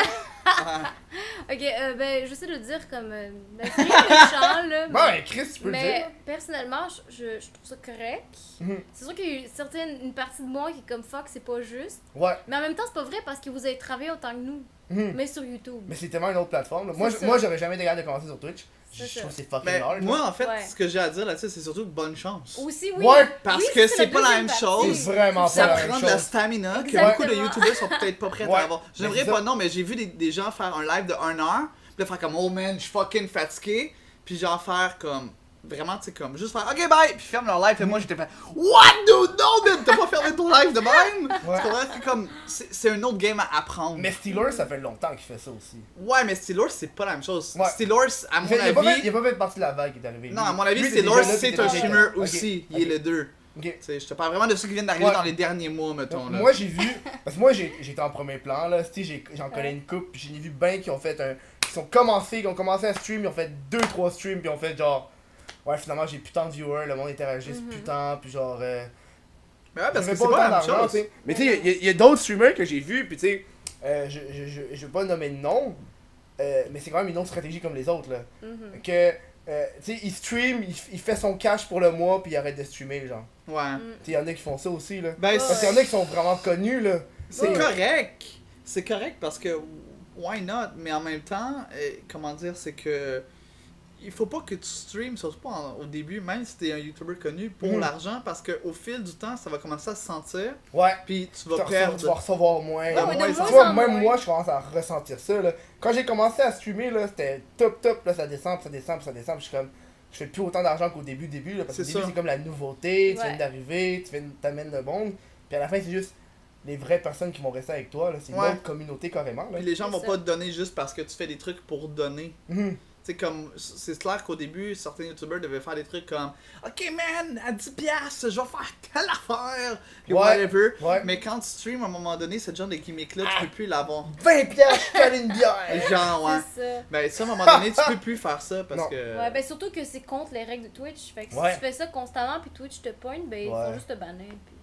Ok, ben, j'essaie de le dire comme. Ben, c'est rien de méchant, là. Ben, Chris, tu peux le Mais dire. personnellement, je trouve ça correct. Mhm. C'est sûr qu'il y a une partie de moi qui est comme fuck, c'est pas juste. Ouais. Mais en même temps, c'est pas vrai parce que vous avez travaillé autant que nous, Mhm. mais sur YouTube. Mais c'est tellement une autre plateforme. là. Moi, C'est ça. moi j'aurais jamais été capable de commencer sur Twitch. C'est Je ça. trouve que c'est fucking Mais large. moi, en fait, Ouais. ce que j'ai à dire là-dessus, c'est surtout bonne chance. Aussi, oui. Ouais, parce Oui, que c'est la pas la deuxième même partie. chose. C'est vraiment Ça pas la même prend de la chose. stamina que Exactement. beaucoup de youtubeurs sont peut-être pas prêts Ouais. à avoir. J'aimerais Mais c'est pas, ça. non, mais j'ai vu des gens faire un live de 1 heure, puis là faire comme oh man, je suis fucking fatigué, puis genre faire comme vraiment, tu sais, comme juste faire ok bye, puis ferme leur live, et moi j'étais fait what dude, non, dude, t'as pas fermé ton live de même? Ouais. C'est vrai que comme, c'est un autre game à apprendre. Mais Steelers, ça fait longtemps qu'il fait ça aussi. Ouais, mais Steelers, c'est pas la même chose. Ouais. Steelers, à mon Il a pas avis. fait partie de la vague qui est arrivée. Non, à mon avis, Lui, Steelers, déjà là, c'est c'était un déjà- streamer Ok, aussi. Il ok. est les deux. Ok. Tu sais, je te parle vraiment de ceux qui viennent d'arriver Ouais. dans les derniers mois, mettons. Là. Moi j'ai vu, parce que moi j'étais en premier plan là, tu sais, j'en connais une couple, puis j'ai vu ben qui ont fait qui ont commencé à stream, ils ont fait 2-3 streams, puis ils ont fait genre, ouais finalement j'ai plus tant de viewers, le monde interagit plus tant, puis genre, Mais ouais, parce j'avais que c'est autant pas la même d'argent, chose. tu sais. Mais tu sais, il y a d'autres streamers que j'ai vus, puis tu sais, je veux pas nommer de nom, mais c'est quand même une autre stratégie comme les autres là. Que, tu sais, il stream, il fait son cash pour le mois, puis il arrête de streamer, genre. Ouais. Tu sais, y en a qui font ça aussi là. Ben, Parce qu'il y en a qui sont vraiment connus là. c'est Ouais. correct. C'est correct parce que, why not? Mais en même temps, comment dire, c'est que il faut pas que tu streams, surtout pas au début, même si t'es un YouTuber connu, pour l'argent, parce qu'au fil du temps, ça va commencer à se sentir, Ouais. puis tu Tu vas vas perdre. recevoir moins. Ouais, ouais, de ça moins Tu vois, en même moins. moi, je commence à ressentir ça, là. Quand j'ai commencé à streamer, là, c'était top, là, ça descend, puis ça descend, puis ça descend, puis je suis comme... Je fais plus autant d'argent qu'au début, là, parce que au C'est début, ça. c'est comme la nouveauté, tu Ouais. viens d'arriver, t'amènes le monde, puis à la fin, c'est juste les vraies personnes qui vont rester avec toi, là. C'est une Ouais. autre communauté, carrément, là. Puis les gens C'est vont ça. pas te donner juste parce que tu fais des trucs pour donner. Mhm. Tu sais, comme, c'est clair qu'au début, certains youtubeurs devaient faire des trucs comme ok, man, à 10$, je vais faire telle affaire, puis Ouais, whatever. ouais. Mais quand tu streams, à un moment donné, ce genre de gimmick-là, tu peux plus l'avoir. 20$, je cale une bière! Genre, ouais. C'est ça. Ben, ça, à un moment donné, tu peux plus faire ça parce Non. que. Ouais, ben surtout que c'est contre les règles de Twitch. Fait que si Ouais. tu fais ça constamment puis Twitch te pointe, ben ils Ouais. vont juste te bannir. Puis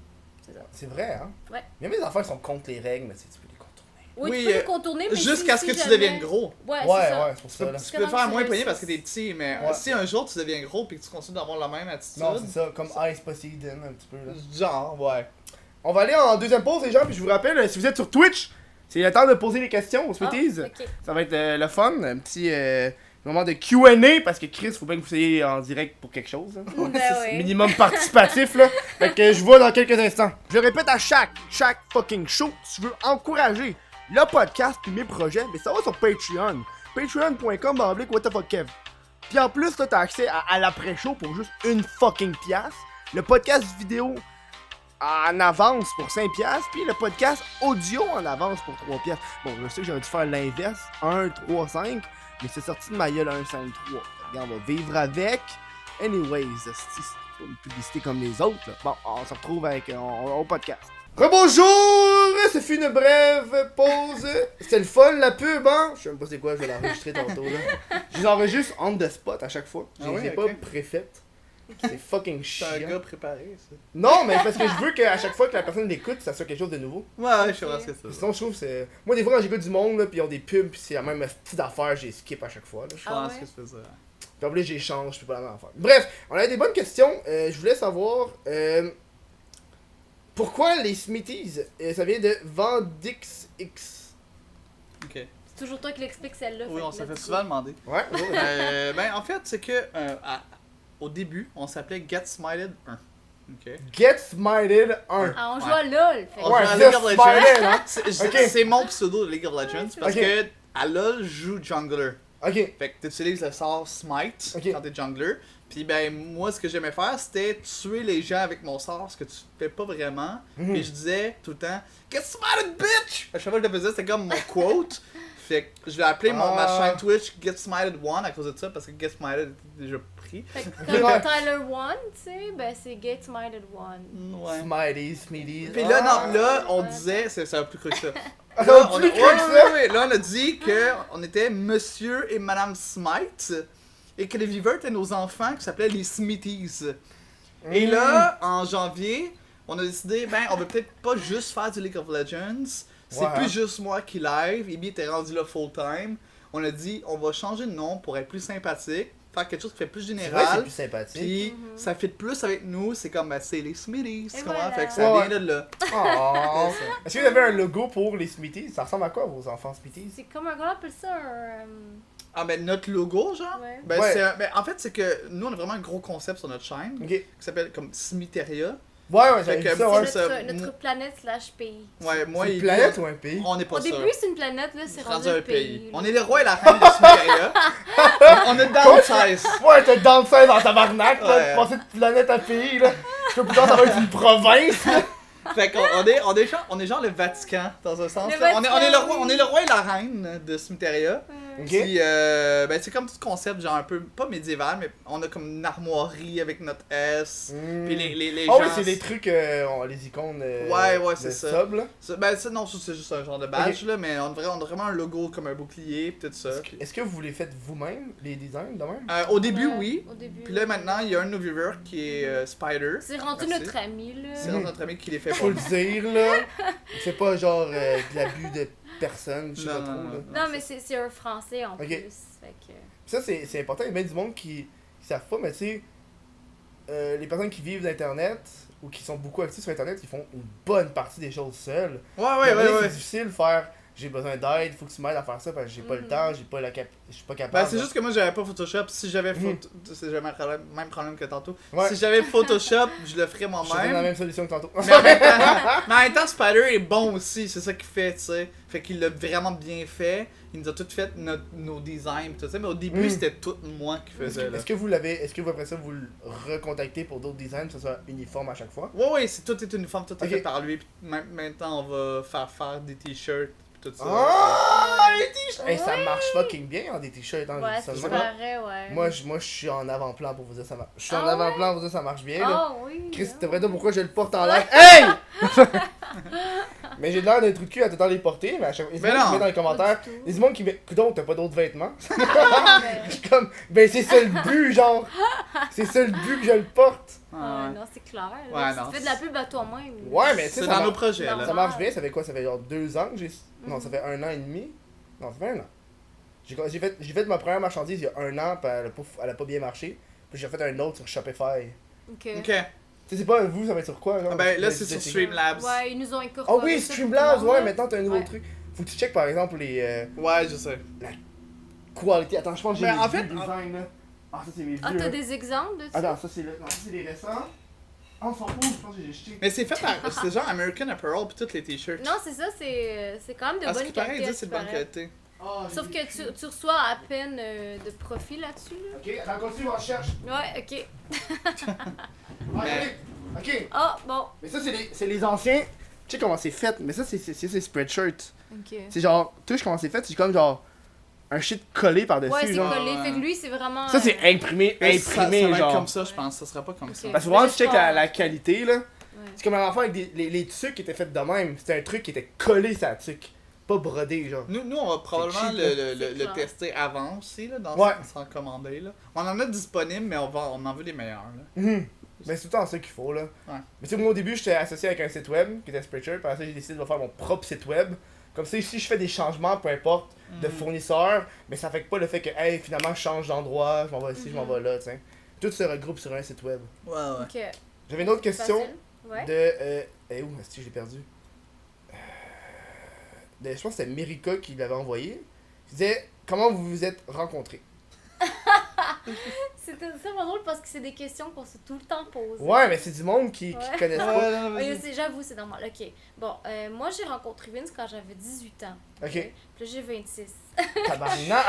c'est ça. C'est vrai, hein? Ouais. Même les enfants, ils sont contre les règles, mais tu sais, tu peux les contourner. Oui, Oui, tu peux les contourner, mais Jusqu'à si ce que tu jamais- deviennes gros. Ouais, c'est Ouais, ça. ouais, c'est pour ça, là. Tu peux Comment faire tu moins poignet réussis? parce que t'es petit, mais Ouais. si un jour tu deviens gros puis que tu continues d'avoir la même attitude. Non, c'est ça, comme Ice Poseidon, un petit peu, là. Genre, ouais. On va aller en deuxième pause, les gens, puis je vous rappelle, si vous êtes sur Twitch, c'est le temps de poser des questions aux Sweeties. Ah, ok. Ça va être le fun, un petit moment de Q&A, parce que Chris, faut bien que vous soyez en direct pour quelque chose. Hein. Ben C'est oui. minimum participatif, là. Fait que je vous vois dans quelques instants. Je le répète à chaque fucking show, si tu veux encourager le podcast puis mes projets, mais ça va sur Patreon. Patreon.com/WTFKev. Puis en plus, là, t'as accès à l'après-show pour juste une fucking pièce. Le podcast vidéo en avance pour 5$, puis le podcast audio en avance pour 3$. Bon, je sais que j'aurais dû faire l'inverse, 1, 3, 5, mais c'est sorti de ma gueule 1, 5, 3. Regarde, on va vivre avec. Anyways, c'est pas une publicité comme les autres. Là. Bon, on se retrouve avec au podcast. Rebonjour! Ça fait une brève pause. C'était le fun, la pub, hein? Je sais même pas c'est quoi, je vais l'enregistrer tantôt, là. Je les enregistre on the spot à chaque fois. Je Ah les ouais, ai ok. pas préfaites. C'est fucking T'es un chiant. gars préparé, ça. Non, mais parce que je veux qu'à chaque fois que la personne l'écoute, ça soit quelque chose de nouveau. Ouais, je sais pas ce que c'est. Sinon, je trouve que c'est. Moi, des fois, quand j'écoute du monde, là, pis ils ont des pubs, pis c'est la même petite affaire, j'ai skip à chaque fois. Là. Je Ah pense ouais? que c'est ça. Puis en plus, j'échange, je peux pas la même affaire. Bref, on a des bonnes questions. Je voulais savoir. Pourquoi les Smithies ça vient de Vendix X. Ok. C'est toujours toi qui l'explique celle-là. Oui, fait on que s'est let's fait go. souvent demander. Ouais, Ben, en fait, c'est que au début, on s'appelait Get Smited 1. Ok. Get Smited 1. Ah, on joue Ouais. à LOL. Fait que- On Ouais, joue à Get League of Legends. Smited, hein. Ok. C'est mon pseudo de League of Legends parce Ok. que à LoL, je joue jungler. Ok. Fait que tu utilises le sort Smite Ok. quand t'es jungler. Puis ben, moi, ce que j'aimais faire, c'était tuer les gens avec mon sort, ce que tu fais pas vraiment. Mhm. Et je disais tout le temps, Get Smited, bitch! À chaque fois que je le faisais, c'était comme mon quote. Fait que je vais appeler ma Ah. chaîne Twitch Get Smited 1 à cause de ça, parce que Get Smited était déjà pris. Fait que Ouais. comme Tyler One, tu sais, ben c'est Gates Minded One. Ouais. Smities, Smithies. Puis là, Ah. non, là, on Ouais. disait, ça va plus cru que ça. Ah, Là, on on plus a- cru que ça. ouais, là, on a dit qu'on était Monsieur et Madame Smite et que les viveurs étaient nos enfants qui s'appelaient les Smithies. Et là, en janvier, on a décidé, ben, on veut peut-être pas juste faire du League of Legends. C'est Ouais. plus juste moi qui live. Ibi était rendu là full time. On a dit, on va changer de nom pour être plus sympathique, faire quelque chose qui fait plus C'est vrai, c'est général. plus sympathique. Puis ça fit plus avec nous. C'est comme, ben, c'est les Smithies. Et Tu comprends? voilà. Fait que ça Ouais, vient de là. Oh. Est-ce que vous avez un logo pour les Smithies? Ça ressemble à quoi, vos enfants Smithies? C'est comme un, comment on appelle ça, un... Ah, ben notre logo, genre? Ouais. Ben, Ouais. ben, en fait, c'est que nous, on a vraiment un gros concept sur notre chaîne Ok. qui s'appelle comme Smiteria. Ouais, ouais, Fait j'avais que vu ça, ouais. C'est ça, notre moi- planète slash pays. Ouais, moi, C'est une il planète ou un pays? on n'est pas Au sûr. début, c'est une planète, là, c'est rendu un pays. On est les rois et la reine de Smiteria. On est downsize. Ouais, t'es downsize dans tabarnak, là, Ouais. de passer de planète à pays, là. Je sais plus tard, ça va être une province, là. Fait qu'on on est genre le Vatican, dans un sens. Le Là. Vatican, On est le roi et la reine de Cimteria. Ok. Puis, ben, c'est comme tout concept, genre un peu, pas médiéval, mais on a comme une armoirie avec notre S. Puis les Oh gens. oui, c'est des trucs, les icônes Ouais, c'est de ça. sub, là. Ben, ça, non, ça, c'est juste un genre de badge, là, mais on a vraiment un logo comme un bouclier, pis tout ça. Est-ce que vous les faites vous-même, les designs, de même? Au début, Ouais, oui. Au début. Puis là, maintenant, il y a un de nos viewers qui est Spider. C'est rendu Merci. notre ami, là. C'est notre ami qui les fait Faut pour le dire, là. C'est pas genre de l'abus de personne, je sais Non, pas non, trop, non, là. non. Non, mais c'est un français en Ok. plus. Fait que... Ça, c'est important. Il y a bien du monde qui savent pas, mais tu sais, les personnes qui vivent d'Internet ou qui sont beaucoup actifs sur Internet, ils font une bonne partie des choses seuls. Ouais, C'est difficile de faire j'ai besoin d'aide, faut que tu m'aides à faire ça parce que j'ai pas le temps, j'ai pas je suis pas capable. Ben, c'est juste que moi, j'avais pas Photoshop. Si j'avais c'est le même problème que tantôt. Ouais. Si j'avais Photoshop, je le ferais Je te donne la moi-même. même solution que tantôt. Mais en même temps, Spider est bon aussi, c'est ça qu'il fait, tu sais. Fait qu'il l'a vraiment bien fait. Il nous a tout fait nos designs, tout ça. Mais au début, c'était tout moi qui faisais. Là. Est-ce que vous après ça vous le recontactez pour d'autres designs, que ce soit uniforme à chaque fois? Ouais, tout est uniforme, tout est Ok. fait par lui. Puis maintenant, on va faire des t-shirts, tout ça. Ah, les t-shirts! Hey, ça Ouais. marche fucking bien, des t-shirts. Hein, Ouais, ça c'est se voit. pareil, ouais. Moi, je suis en avant-plan pour vous dire ça marche. Je suis en Ah avant-plan pour vous dire ça marche bien. Là. Oh oui. Chris, ah tu devrais dire oui. pourquoi je le porte en live. Hey! Mais j'ai l'air d'un trou de cul à t'attendre les porter, mais à chaque fois, Mais qui non. met dans les commentaires, Pas du tout. les gens qui mettent, coudonc, t'as pas d'autres vêtements. Ah, mais- Je suis comme, ben c'est ça le but, genre. C'est ça le but que je le porte. Ah, Ouais. non, c'est clair. Ouais, Là, non, tu fais de la pub à toi-même. Ouais, mais tu sais, C'est ça, dans nos mar- projets, Non. là. ça marche bien. Ça fait quoi? Ça fait genre 2 ans que j'ai. Non, ça Mhm. fait 1 an et demi. Non, ça fait 1 an. J'ai fait ma première marchandise il y a 1 an, puis elle a pas bien marché. Puis j'ai fait un autre sur Shopify. Ok. Ok. Tu sais, c'est pas vous, ça va être sur quoi, genre? Ah ben là, Vous c'est sur essayez. Streamlabs. Ouais, ils nous ont incorporé. Oh oui, ça pour Streamlabs, tout le monde, ouais, là. maintenant t'as un nouveau Ouais. truc. Faut que tu checkes par exemple les Ouais, je sais. qualités. Attends, je pense que j'ai Mais les en fait, vieux designs là. Ah, ça c'est mes vieux. Ah, t'as là. des exemples de ça? Attends, ça c'est les récents. Ah, on s'en fout, je pense que j'ai jeté. Mais c'est fait par. C'est genre American Apparel pis toutes les t-shirts. Non, c'est ça, c'est quand même de Ah, ce bonne qui paraît, qualité. ils disent c'est de bonne à ce qui paraît. qualité. Ah, Sauf j'ai- que tu reçois à peine de profit là-dessus. Là. Ok, attends, continue, on cherche. Ouais, ok. Ah, Mais- ok. Ah, bon. Mais ça c'est les anciens. Tu sais comment c'est fait, mais ça c'est spreadshirt. Ok. C'est genre, tu sais comment c'est fait, c'est comme genre un shit collé par-dessus, Ouais, c'est genre. collé. Ouais. Fait que lui, c'est vraiment. Ça c'est imprimé, Ça va être genre. comme ça, je pense. Ça sera pas comme ça. Ok. Parce que vraiment, Mais tu check je la qualité là. Ouais. C'est comme un enfant avec les tucs qui étaient faits de même. C'était un truc qui était collé sur la tuque. Pas brodé, genre. Nous, on va probablement cheap, le C'est clair. tester avant aussi, là, dans Ouais. sans commander, là. On en a disponible, mais on en veut les meilleurs, là. Mhm. Mais c'est tout le temps ça qu'il faut, là. Ouais. Mais tu sais, moi au début, j'étais associé avec un site web qui était Spreadshirt. Puis après ça, j'ai décidé de faire mon propre site web. Comme ça, si je fais des changements, peu importe, de fournisseur, mais ça affecte pas le fait que, hey, finalement, je change d'endroit, je m'en vais ici, je m'en vais là, tu sais. Tout se regroupe sur un site web. Ouais, ouais. Ok. J'avais une autre question Facile. Ouais. de. Où est-ce que je l'ai perdu Je pense que c'était Mérika qui l'avait envoyé. Il disait comment vous vous êtes rencontrés. C'était vraiment drôle parce que c'est des questions qu'on s'est tout le temps posées. Ouais, mais c'est du monde qui Ouais. connaissent pas. non, Ouais, j'avoue, c'est normal. Ok. Bon, moi, j'ai rencontré Vince quand j'avais 18 ans. Ok. Puis là, j'ai 26. Tabarnak.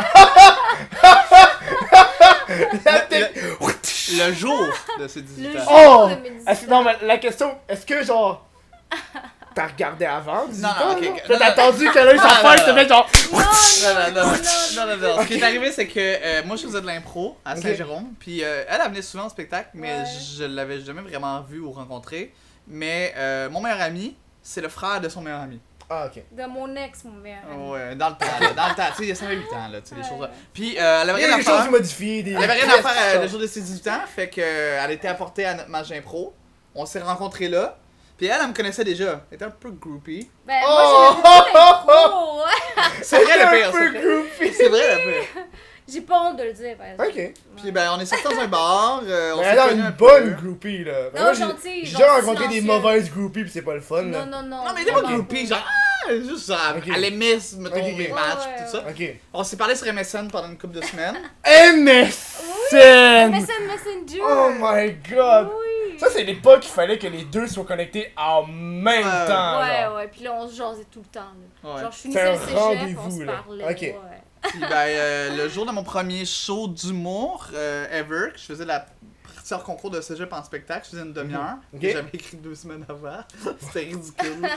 Le jour de ces 18 Le ans. Oh! jour de mes 18 Est-ce que- non, ans. mais la question, est-ce que genre. T'as regardé avant? 18 Non, non, ans, ok, là? ok. T'as Non, attendu qu'elle ait sa non, fête, non, t'as fait genre. Non. Ce qui est arrivé, c'est que moi, je faisais de l'impro à Ok. Saint-Jérôme. Puis elle venait souvent au spectacle, mais Ouais. je l'avais jamais vraiment vu ou rencontré. Mais mon meilleur ami, c'est le frère de son meilleur ami. Ah, ok. De mon ex, mon meilleur ami. Ouais, dans le temps, là, dans le temps. Tu sais, il y a 5-8 ans, là, tu sais, des Ouais. choses là. Puis elle avait Il y rien a à des choses faire. modifiées, des. Elle avait rien à faire le jour de ses 18 ans, fait que elle était apportée à notre match d'impro. On s'est rencontrés là. Puis elle me connaissait déjà. Elle était un peu groupie. Ben, Oh! moi, j'ai l'impro, ouais. C'est vrai le pire, un c'est peu vrai. groupie. C'est vrai le pire. J'ai pas honte de le dire, par exemple. Ok. Puis ben on est sortis dans un bar, on Mais s'est alors, connus une un bonne peu. groupie, là. Non, Moi, gentille, j'ai déjà genre rencontré des silencieuse. mauvaises groupies, pis c'est pas le fun, là. Non, non, non. Non mais elle était pas vraiment groupie, genre juste genre, Ok. elle aimait mettons Ok, ok. mes matchs Ouais, pis tout ça. Ok. On s'est parlé sur MSN pendant une couple de semaines. MSN! MSN Messenger. Oh my god! Oui. Ça, c'est l'époque qu'il fallait que les deux soient connectés en même Ouais. temps. Ouais, genre. ouais, puis là, on se jasait tout le temps. Là. Ouais. Genre, je C'est finissais un le cégep, rendez-vous, on se là. parlait. Ok. Ouais. Puis ben le jour de mon premier show d'humour ever, que je faisais la parti hors concours de cégep en spectacle, je faisais une demi-heure. Ok. J'avais écrit 2 semaines avant. C'était ridicule.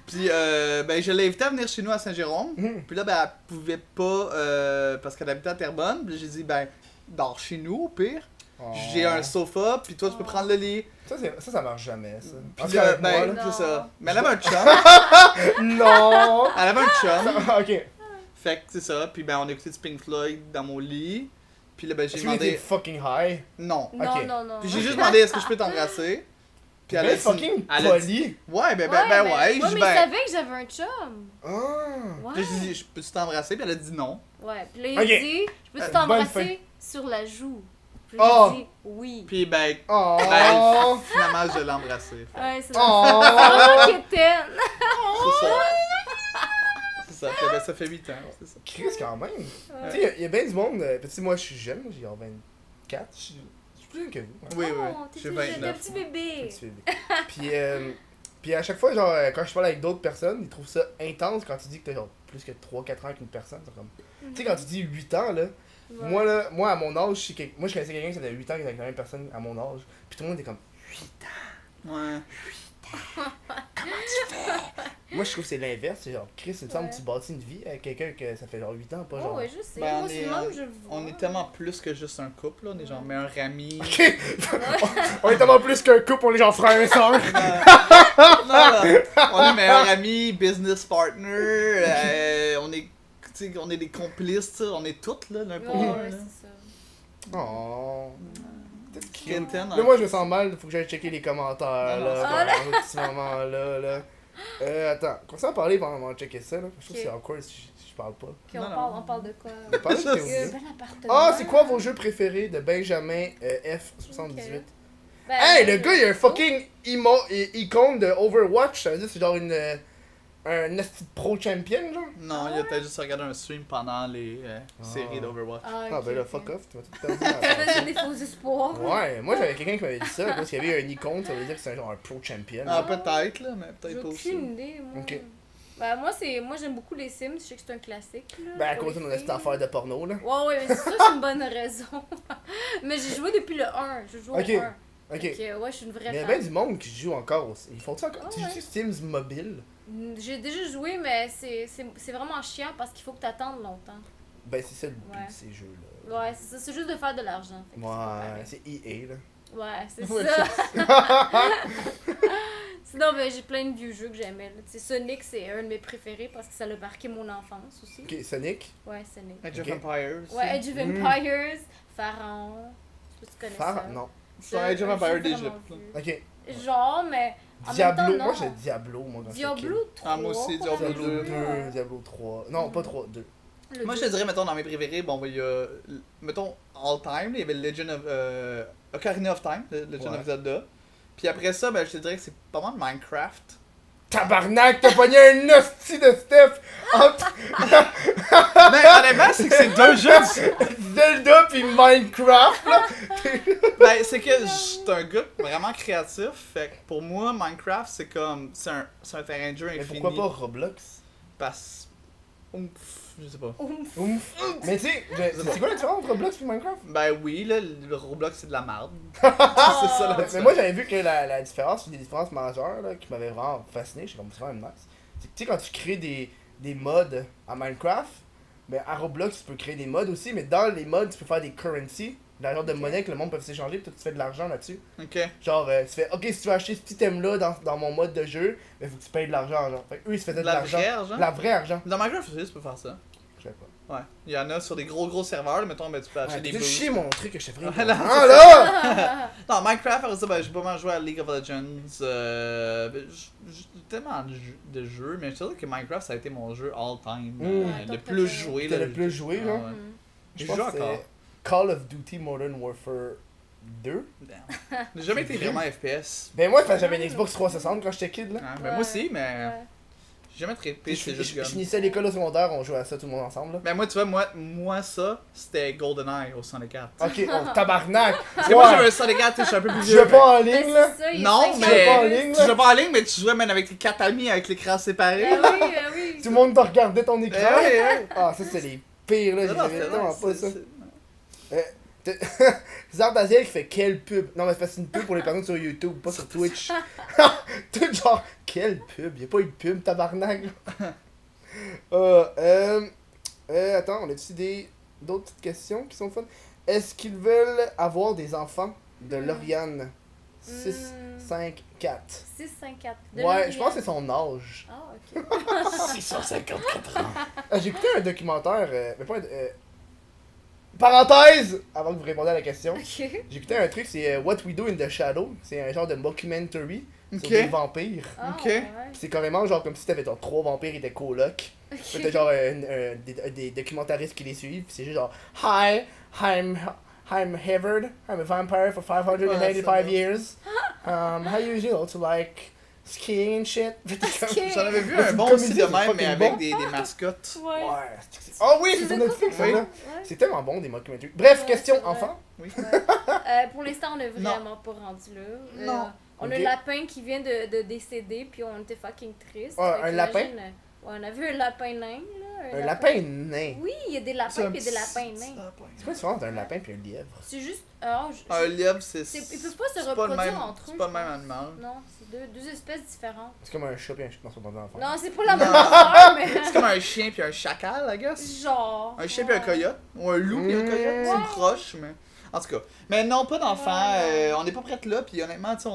Puis, ben, je l'ai invité à venir chez nous à Saint-Jérôme. Mhm. Puis là, ben, elle pouvait pas, parce qu'elle habitait à Terrebonne. Puis j'ai dit, ben, dors chez nous, au pire. Oh. J'ai un sofa, puis toi, tu peux prendre le lit. Ça marche jamais, ça. En Puis tout cas, là, avec moi, ben, là. c'est ça. Non. Mais elle avait un chum. Non! Elle avait un chum. Ok. Fait que c'est ça. Puis ben, on a écouté du Pink Floyd dans mon lit. Puis là, ben, j'ai Est-ce qu'il était demandé. fucking high? Non. Non, Ok. non, non. Puis j'ai juste demandé, est-ce que je peux t'embrasser? Puis elle a Ben dit. fucking elle a dit- poli! Ouais, ben, Ouais, ouais. ouais, J'ai dit, mais il ben. savait que j'avais un chum. Ah! Ouais. Puis j'ai dit, je peux t'embrasser? Puis elle a dit non. Ouais, puis là, il Ok. dit, je peux Bonne t'embrasser sur la joue. Puis Oh. j'ai dit, oui. Puis ben, Oh! finalement, je l'ai embrassé. Ouais, c'est Oh! vraiment quétaine. C'est ça. C'est ça. Puis, ben, ça fait 8 ans, c'est ça. Chris, quand même! Ouais. Tu sais, il y a bien du monde. Petit, moi, je suis jeune, j'ai genre 24. Je suis plus jeune que vous. Ouais. Oui, Oh, oui. t'es J'ai tout jeune, t'es un 29. petit bébé. Petit bébé. Puis à chaque fois, genre, quand je parle avec d'autres personnes, ils trouvent ça intense quand tu dis que t'as genre plus que 3-4 ans avec une personne. C'est comme... Tu sais, quand tu dis 8 ans, là, Ouais. moi à mon âge, moi je connaissais quelqu'un qui avait 8 ans qui était avec la même personne à mon âge. Puis tout le monde était comme 8 ans. Ouais. Moi je trouve que c'est l'inverse. C'est genre, Chris, il me semble Ouais. que tu bâtis une vie avec quelqu'un que ça fait genre 8 ans, pas Oh, genre. ouais, je sais. Ben, Moi, c'est le même, je le vois. On est tellement plus que juste un couple, là. On est genre meilleurs amis. Ok! On est tellement plus qu'un couple, on est genre frères et sœurs. Non, on est meilleurs amis, business partner, on est des complices, tu sais, on est toutes là, l'un pour Ouais, l'autre. ouais, là. c'est ça. Oh. Peut-être qu'il- Quentin, Là, moi je me sens mal, faut que j'aille checker les commentaires Non, là, non, pendant ce petit moment-là. Là. Attends, commence à parler pendant qu'on checker ça là. Je trouve que Ok. c'est awkward si je parle pas. Ok, Non, on parle de quoi? On parle de Je Théorie. Bel appartement. Ah, c'est quoi vos jeux préférés de Benjamin F78? Ok. Ben, Hey, le gars, il a un fucking icône de Overwatch. Ça veut dire que c'est genre un esti de pro champion, genre? Non, il a peut-être juste regardé un stream pendant les séries d'Overwatch. Ah, ben là, fuck off, tu m'as tout perdu. Ça faisait des faux espoirs. Ouais, moi j'avais quelqu'un qui m'avait dit ça, parce qu'il y avait un icône, ça veut dire que c'est genre un pro champion. Ah, peut-être, là, mais J'ai peut-être pas aussi. aucune idée, moi. Ok. Ben, moi j'aime beaucoup les Sims, je sais que c'est un classique. Là, Ben à pour cause de les mon filles. petite affaire de porno, là. Ouais, mais ça, c'est une bonne raison. Mais j'ai joué depuis le 1. Je joue Ok. au 1. Ok. Donc, ouais, je suis une vraie Mais il y a fan. bien du monde qui joue encore aussi. Ils font ça encore? Ah Tu ouais. joues Sims mobile? J'ai déjà joué, mais c'est vraiment chiant parce qu'il faut que tu attendes longtemps. Ben c'est ça le but Ouais. de ces jeux-là. Ouais, c'est ça, c'est juste de faire de l'argent. Fait que c'est pas Ouais, pareil. c'est EA, là. Ouais, c'est Ouais, ça. Sinon, ben, j'ai plein de vieux jeux que j'aimais. là. Tu sais, Sonic, c'est un de mes préférés parce que ça a marqué mon enfance aussi. Ok, Sonic. Ouais, Sonic. Age of Ok. Empires. Ouais, Age of Mm. Empires, Pharaon. Je sais pas si tu connais ça. Non. C'est Age of Un Empires jeu d'Égypte. vraiment là. vieux. Ok. Genre, mais. En Diablo. même temps, Moi non. j'ai Diablo, moi, quand j'étais Diablo 3. Ah, moi aussi, qu'on Diablo avait kid. joué, Diablo 2, ouais. Diablo 3. Non, pas 3, 2. Le Moi, je deux. te dirais, mettons, dans mes préférés, bon, il y a, mettons, All Time, il y avait Legend of, Ocarina of Time, Legend Ouais. of Zelda. Puis après ça, ben, je te dirais que c'est pas mal Minecraft. Tabarnak, t'as pogné un hostie de Steph entre Mais honnêtement, c'est que c'est deux jeux. Zelda pis Minecraft, là. Ben, c'est que je suis un gars vraiment créatif. Fait que pour moi, Minecraft, c'est comme. C'est un terrain de jeu Mais infini. pourquoi pas Roblox? Parce. Ouf, je sais pas. Ouf. Ouf. Mais tu sais, c'est quoi la différence entre Roblox et Minecraft? Ben oui, là, le Roblox, c'est de la merde. c'est ça la Mais différence. moi j'avais vu que la différence, une des différences majeures là, qui m'avait vraiment fasciné, je suis comme c'est vraiment nice. C'est que tu sais quand tu crées des mods à Minecraft, ben à Roblox tu peux créer des mods aussi, mais dans les mods tu peux faire des currency, la genre de Ok. monnaie que le monde peut s'échanger, puis toi, tu fais de l'argent là-dessus. Ok. Genre tu fais ok si tu veux acheter ce petit thème là dans mon mode de jeu, ben faut que tu payes de l'argent genre. Fait que eux ils se faisaient de La l'argent. vraie argent. La vraie argent. Dans Minecraft aussi, tu peux faire ça. Je sais pas. Ouais. Il y en a sur des gros serveurs, là, mettons, ben, tu peux acheter Ouais, des tu boosts. chier mon truc que je te ferais. Ah, là, Ah là! Non, Minecraft, après ça, ben, j'ai pas mal joué à League of Legends. Ben, j'ai tellement de jeux, mais je te dis que Minecraft, ça a été mon jeu all-time. Mm. Ouais, le ton plus préféré. joué. T'as là. le plus joué Ah, genre. ouais. Mhm. Je pense joue que c'était encore. Call of Duty Modern Warfare 2. Damn. J'ai jamais été vraiment FPS. Ben moi, j'avais une Xbox 360 quand j'étais kid là. Hein, ben, Ouais. moi aussi, mais Ouais. j'ai jamais trippé, Je c'est juste je gun. finissais l'école au secondaire, on jouait à ça tout le monde ensemble là. Ben moi, tu vois, moi ça, c'était GoldenEye au 64. Ok, oh tabarnak! Parce que moi, Ouais. j'avais un 64, tu sais, je suis un peu plus Tu vieux. jouais pas en Ben, ligne là? c'est ça, il y a Non, cinq mais- Tu jouais pas en ans. ligne Tu là? jouais pas en ligne, mais tu jouais même avec tes 4 amis avec l'écran séparé. Ben oui, ben oui. Tout le monde te regardait ton écran. Ouais, ouais. Ah, ça c'est les pires là, Non, non, j'avais c'est- vraiment pas ça. c'est- Zardaziel qui fait quelle pub? Non, mais c'est parce que c'est une pub pour les personnes sur YouTube, pas sur Twitch. Tout genre, quelle pub? Y'a pas eu de pub, tabarnak. Attends, on a-tu d'autres petites questions qui sont fun? Est-ce qu'ils veulent avoir des enfants? De Lauriane. 6, 5, 4. 6, 5, 4. Ouais, je pense que c'est son âge. Ah, ok. 654 ans. J'ai écouté un documentaire, mais pas un... parenthèse! Avant que vous répondiez à la question. Ok. J'ai écouté un truc, c'est What We Do in the Shadow. C'est un genre de mockumentary Ok. sur des vampires. Ah, Ok. ouais. Pis c'est carrément genre comme si t'avais genre 3 vampires et des colocs. Pis t'as genre des documentaristes qui les suivent. Pis c'est juste genre Hi, I'm Havard. I'm a vampire for 585 years. How you usual to like skiing and shit. Skiing. J'en avais vu C'est un une bon comédie, aussi de c'est même, fucking mais avec bon. des mascottes. Ouais. Ouais. Oh oui, c'est sur Netflix, ça, là. Ouais. C'est tellement bon des mockumentaries. Bref, Ouais, question c'est vrai. enfant. Oui. Pour l'instant, on est vraiment pas rendu là. Non. On Ok. a un lapin qui vient de décéder, puis on était fucking tristes. Ouais, Fait que un lapin? imagine, ouais, on a vu un lapin nain, là. Un lapin nain. Oui, il y a des lapins et des lapins nains. C'est quoi la différence d'un lapin et un lièvre? C'est juste. Un lièvre, c'est. Ils peuvent pas se c'est pas le reproduire même- entre eux. C'est pas le je même pense. animal. Non, c'est deux espèces différentes. C'est comme un chat et un chat dans son enfant. Non, c'est pas la même affaire, C'est comme un chien puis un chacal, I guess. mais. Genre. Un chien puis un coyote. Ou un loup puis un coyote. Ouais. C'est proche, mais. En tout cas. Mais non, pas d'enfants. Ouais. On n'est pas prête là. Puis honnêtement, tu sais,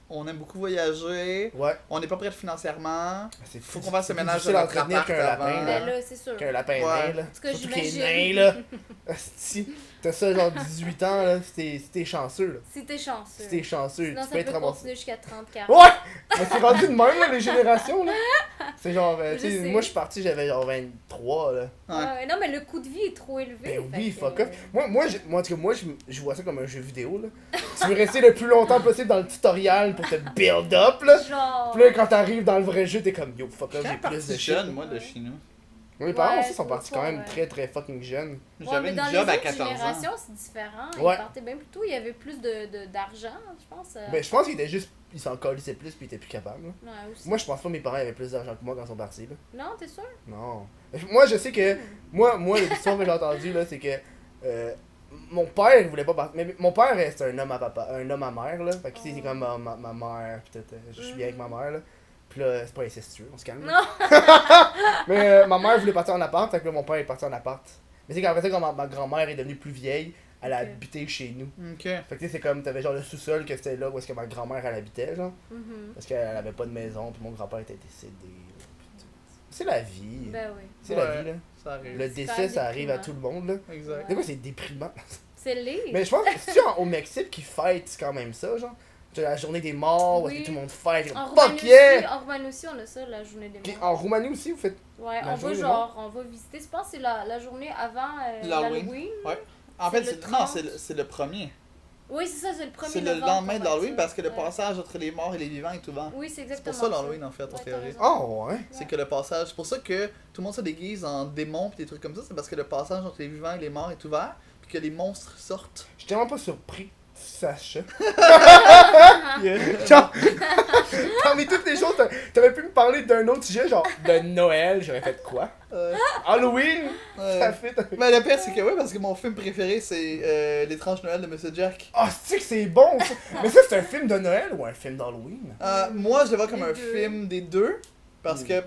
on aime beaucoup voyager. Ouais. On n'est pas prête financièrement. C'est Faut qu'on fasse le ménage difficile de à notre entretenir appart qu'un lapin, avant. là. Ben là, c'est sûr. Qu'un lapin Ouais. nain, là. En tout cas, Surtout qu'il est j'imagine. nain, là. Asti, t'as ça genre 18 ans, là. Si t'es chanceux, là. Si t'es chanceux. Si t'es chanceux, Sinon, tu ça peux être peut ramassé. continuer jusqu'à 34. Ouais! Mais c'est rendu de même, là, les générations, là. C'est genre, Je tu sais, sais. moi je suis parti, j'avais genre 23, là. Ouais. Non, mais le coût de vie est trop élevé. Ben fait oui, que, fuck off. En tout cas, moi, je vois ça comme un jeu vidéo, là. Tu veux rester le plus longtemps possible dans le tutoriel pour te build up, là. Genre. Puis là, quand t'arrives dans le vrai jeu, t'es comme, yo, fuck off, J'ai j'ai plus de parti shit. jeune, moi, de chez nous. Mes parents Ouais, aussi sont partis quand même ouais. très très fucking jeunes. Ouais, J'avais mais une dans job les à autres 14 ans. générations, c'est différent. Ouais. Ils partaient bien plus tôt, il y avait plus d'argent, je pense. Ben, je pense qu'ils étaient juste. Ils s'en colissaient plus puis ils étaient plus capables, là. Ouais, aussi. Moi, je pense pas que mes parents avaient plus d'argent que moi quand ils sont partis, là. Non, t'es sûr? Non. Moi, je sais que. Moi l'histoire que j'ai entendue, là, c'est que. Mon père, il voulait pas partir. Mais mon père, c'est un homme à papa, un homme à mère, là. Fait que c'est comme ma mère, peut-être. Je suis bien avec ma mère, là. Puis là, c'est pas incestueux, on se calme. Non! Mais ma mère voulait partir en appart, fait que là, mon père est parti en appart. Mais c'est qu'après ça, quand ma grand-mère est devenue plus vieille, elle a Ok. habité chez nous. Ok. Fait que tu sais, c'est comme, t'avais genre le sous-sol que c'était là où est-ce que ma grand-mère elle habitait, genre. Mhm. Parce qu'elle avait pas de maison, puis mon grand-père était décédé. Là, puis tout. C'est la vie. Ben oui. C'est la Ouais. vie, là. Ça arrive. Le C'est décès, pas ça arrive à tout déprimant. le monde, là. Exact. Des fois, c'est déprimant. C'est laid. Mais je pense que c'est au Mexique qui fête quand même ça, genre. Tu as la journée des morts, où est-ce Oui. que tout le monde fête. En Fuck Roumanie, yeah! aussi, en Roumanie aussi, on a ça, la journée des Puis morts. en Roumanie aussi, vous faites. Ouais, la on va journée des on va visiter. Je pense que c'est la journée avant L'Halloween. l'Halloween. Ouais. En C'est fait, le non, 30. c'est le premier. Oui, c'est ça, c'est le 1er C'est le novembre lendemain qu'on de va l'Halloween ça. parce que le Ouais. passage entre les morts et les vivants est ouvert. Oui, c'est C'est exactement pour ça l'Halloween en fait, en Ouais, t'as théorie. raison. Oh, ouais. C'est que le passage, c'est pour ça que tout le monde se déguise en démons pis des trucs comme ça, c'est parce que le passage entre les vivants et les morts est ouvert, puis que les monstres sortent. Je suis tellement pas surpris. Sacha. Genre, parmi toutes les choses, t'aurais pu me parler d'un autre sujet, genre de Noël, j'aurais fait quoi? Halloween? Ça fait. Mais le pire, c'est que oui, parce que mon film préféré, c'est L'étrange Noël de Monsieur Jack. Ah, c'est que c'est bon ça! Mais ça, c'est un film de Noël ou un film d'Halloween? Moi, je le vois comme Les un deux. film des deux, parce que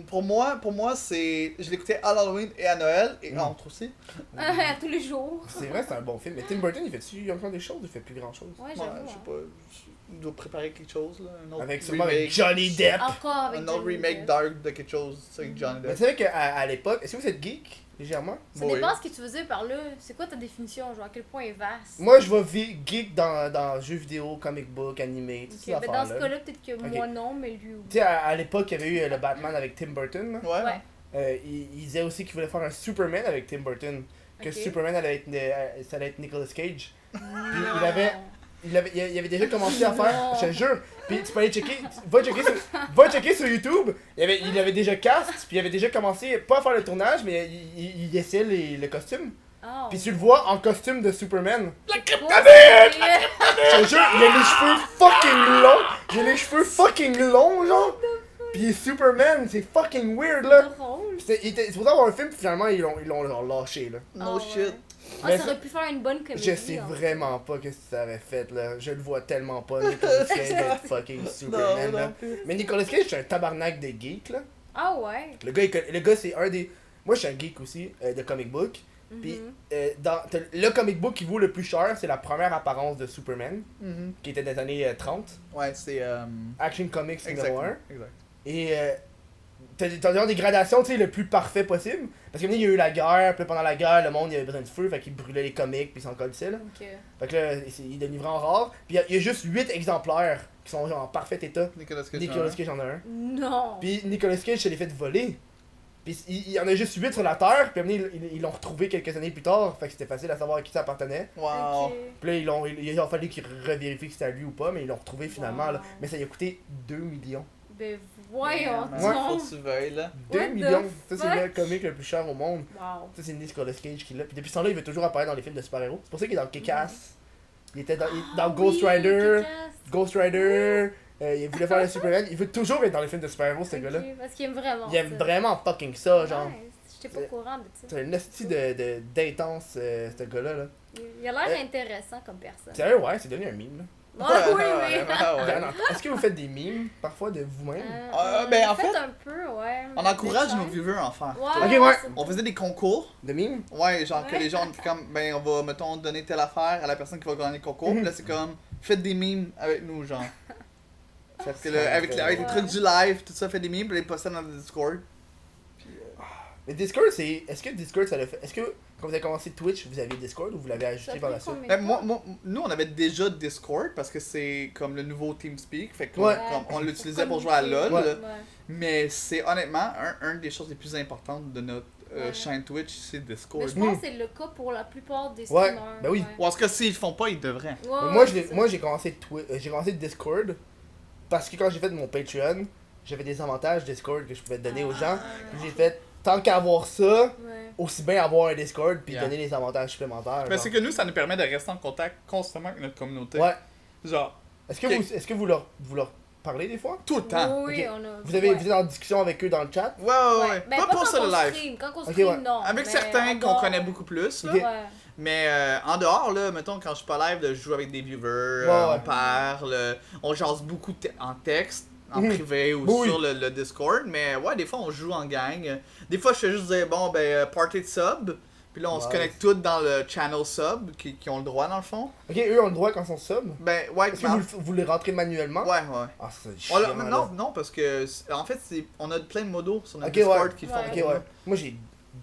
pour moi, c'est. Je l'écoutais à l'Halloween et à Noël, et entre aussi. À tous les jours. C'est vrai, c'est un bon film. Mais Tim Burton, il fait-tu encore des choses? Il fait plus grand chose. Ouais, Ouais, j'avoue. je sais hein. pas, il doit préparer quelque chose, là. Un autre Avec sûrement avec remake. Johnny Depp. Encore avec Un autre Johnny remake Depp. dark de quelque chose, c'est avec Johnny Mais Depp. tu sais qu'à l'époque, est-ce que vous êtes geek? Légèrement? Ça Oui. dépend ce que tu faisais par là. C'est quoi ta définition? Genre, à quel point est vaste? Moi, je vais geek dans jeux vidéo, comic book, animé, toutes Ok, ces ben dans ce affaires-là. cas-là, peut-être que moi non, mais lui oui. Tu sais, à l'époque, il y avait eu le Batman avec Tim Burton. Là. Ouais. Ouais. Il disait aussi qu'il voulait faire un Superman avec Tim Burton. Que Ok. Superman ça allait être Nicolas Cage. Non. Il avait déjà commencé à faire, Non. je te jure. Puis tu peux aller checker, va checker sur YouTube. Il avait déjà cast, puis il avait déjà commencé, pas à faire le tournage, mais il essayait le costume. Ah, Puis tu le vois en costume de Superman. La Je te jure, il a les cheveux fucking longs. Il a les cheveux fucking longs, genre. Puis il est Superman, c'est fucking weird, là. drôle. C'est supposé avoir un film, puis finalement, ils l'ont genre lâché, là. No Ah, shit. ouais. Ah, Mais ça aurait pu faire une bonne comédie. Je sais hein. vraiment pas qu'est-ce que ça aurait fait, là. Je le vois tellement pas, Nicolas Cage être fucking Superman, là. Mais Nicolas Cage, c'est un tabarnak de geek, là. Ah ouais. Le gars, c'est un des... Moi, je suis un geek aussi, de comic book. Puis, le comic book qui vaut le plus cher, c'est la première apparence de Superman, qui était des années 30. Ouais, c'est. Action Comics numéro 1. Exact. Et t'as genre des gradations, tu sais, le plus parfait possible. Parce qu'il y a eu la guerre, puis pendant la guerre, le monde il avait besoin de feu, fait qu'il brûlait les comics, puis il s'en colissait, là. Ok. Fait que là, il est devenu vraiment rare. Puis il y a juste 8 exemplaires qui sont genre en parfait état. Nicolas Cage. Nicolas Cage en a un. Non. Puis Nicolas Cage se l'est fait voler. Puis il y en a juste 8 sur la Terre, puis après, ils l'ont retrouvé quelques années plus tard, fait que c'était facile à savoir à qui ça appartenait. Wow. Ok. Puis là, il a fallu qu'ils revérifient que c'était à lui ou pas, mais ils l'ont retrouvé finalement, là. Wow. Mais ça lui a coûté 2 millions. Ben voyons Ouais, donc. faut que tu veuilles, là. 2 What the millions! Ça, c'est fuck? le comic le plus cher au monde. Wow. Ça, c'est Nicolas Cage qui l'a. Puis depuis ce temps-là, il veut toujours apparaître dans les films de super-héros. C'est pour ça qu'il est dans Kick-Ass. Il était dans Ghost Oui, Rider. Kick-Ass. Ghost Rider. Il voulait faire le Superman. Il veut toujours être dans les films de super-héros, ce Ok, gars-là. parce qu'il aime vraiment Il aime ça. vraiment fucking ça, genre. Ouais, j'étais pas au courant de ça. C'est un esti d'intense, ce gars-là. Là. Il a l'air intéressant comme personne. Sérieux, ouais, c'est devenu un meme. Là. Ouais, oui, oui. Ouais. Est-ce que vous faites des memes parfois de vous-même? Ben, en fait, un peu, ouais. On encourage nos viewers à en faire. Ouais, Ok, ouais. c'est- On faisait des concours. De memes? Ouais, genre que Ouais. les gens font comme, ben on va, mettons, donner telle affaire à la personne qui va gagner le concours. Puis là, c'est comme, faites des memes avec nous, genre. Fait que là, avec les Ouais. trucs du live, tout ça, faites des memes, puis les postez dans le Discord. Mais Discord, c'est. Est-ce que Discord, ça le fait. Est-ce que quand vous avez commencé Twitch, vous aviez Discord ou vous l'avez Ça ajouté fait par la suite? combien de Ben, temps? nous, on avait déjà Discord parce que c'est comme le nouveau TeamSpeak. Fait que Ouais. comme, on Pour l'utilisait pour jouer à LoL. Ouais. Ouais. Mais c'est honnêtement un des choses les plus importantes de notre Ouais. chaîne Twitch, c'est Discord. Mais je pense que c'est le cas pour la plupart des Ouais, streamers. ben oui. Ou en tout cas, s'ils le font pas, ils devraient. Ouais, Mais moi, ouais, c'est ça. j'ai commencé j'ai commencé Discord parce que quand j'ai fait mon Patreon, j'avais des avantages Discord que je pouvais donner aux gens. Puis j'ai fait, tant qu'à avoir ça, Ouais. aussi bien avoir un Discord puis Yeah. donner des avantages supplémentaires. Mais genre. c'est que nous, ça nous permet de rester en contact constamment avec notre communauté. Ouais. Genre, Est-ce que, Ok. est-ce que vous leur parlez des fois? tout le temps. Oui, Ok. on a. Vous êtes en discussion avec eux dans le chat? Ouais, ouais, ouais. Ben, pas pour ça quand le on live. stream. Quand on Ok, stream, ouais. non. Avec mais certains en qu'on dehors, connaît beaucoup plus, là. Ok. Ouais. Mais en dehors, là, mettons, quand je suis pas live, là, je joue avec des viewers, Ouais, ouais. on parle, on jase beaucoup en texte, en Mhm. privé ou Oui. sur le Discord. Mais ouais, des fois, on joue en gang. Des fois, je fais juste dire, bon, ben, party de sub. Puis là, on se Ouais. connecte tous dans le channel sub, qui ont le droit, dans le fond. Ok, eux ont le droit quand ils sont sub. Ben, ouais, Est-ce que vous les rentrez manuellement? ouais, ouais. Ah, c'est On l'a- chiant, mais là. non, parce que, en fait, on a plein de modos sur notre Ok, Discord ouais. qui font Ouais. Ok, ouais. Moi, j'ai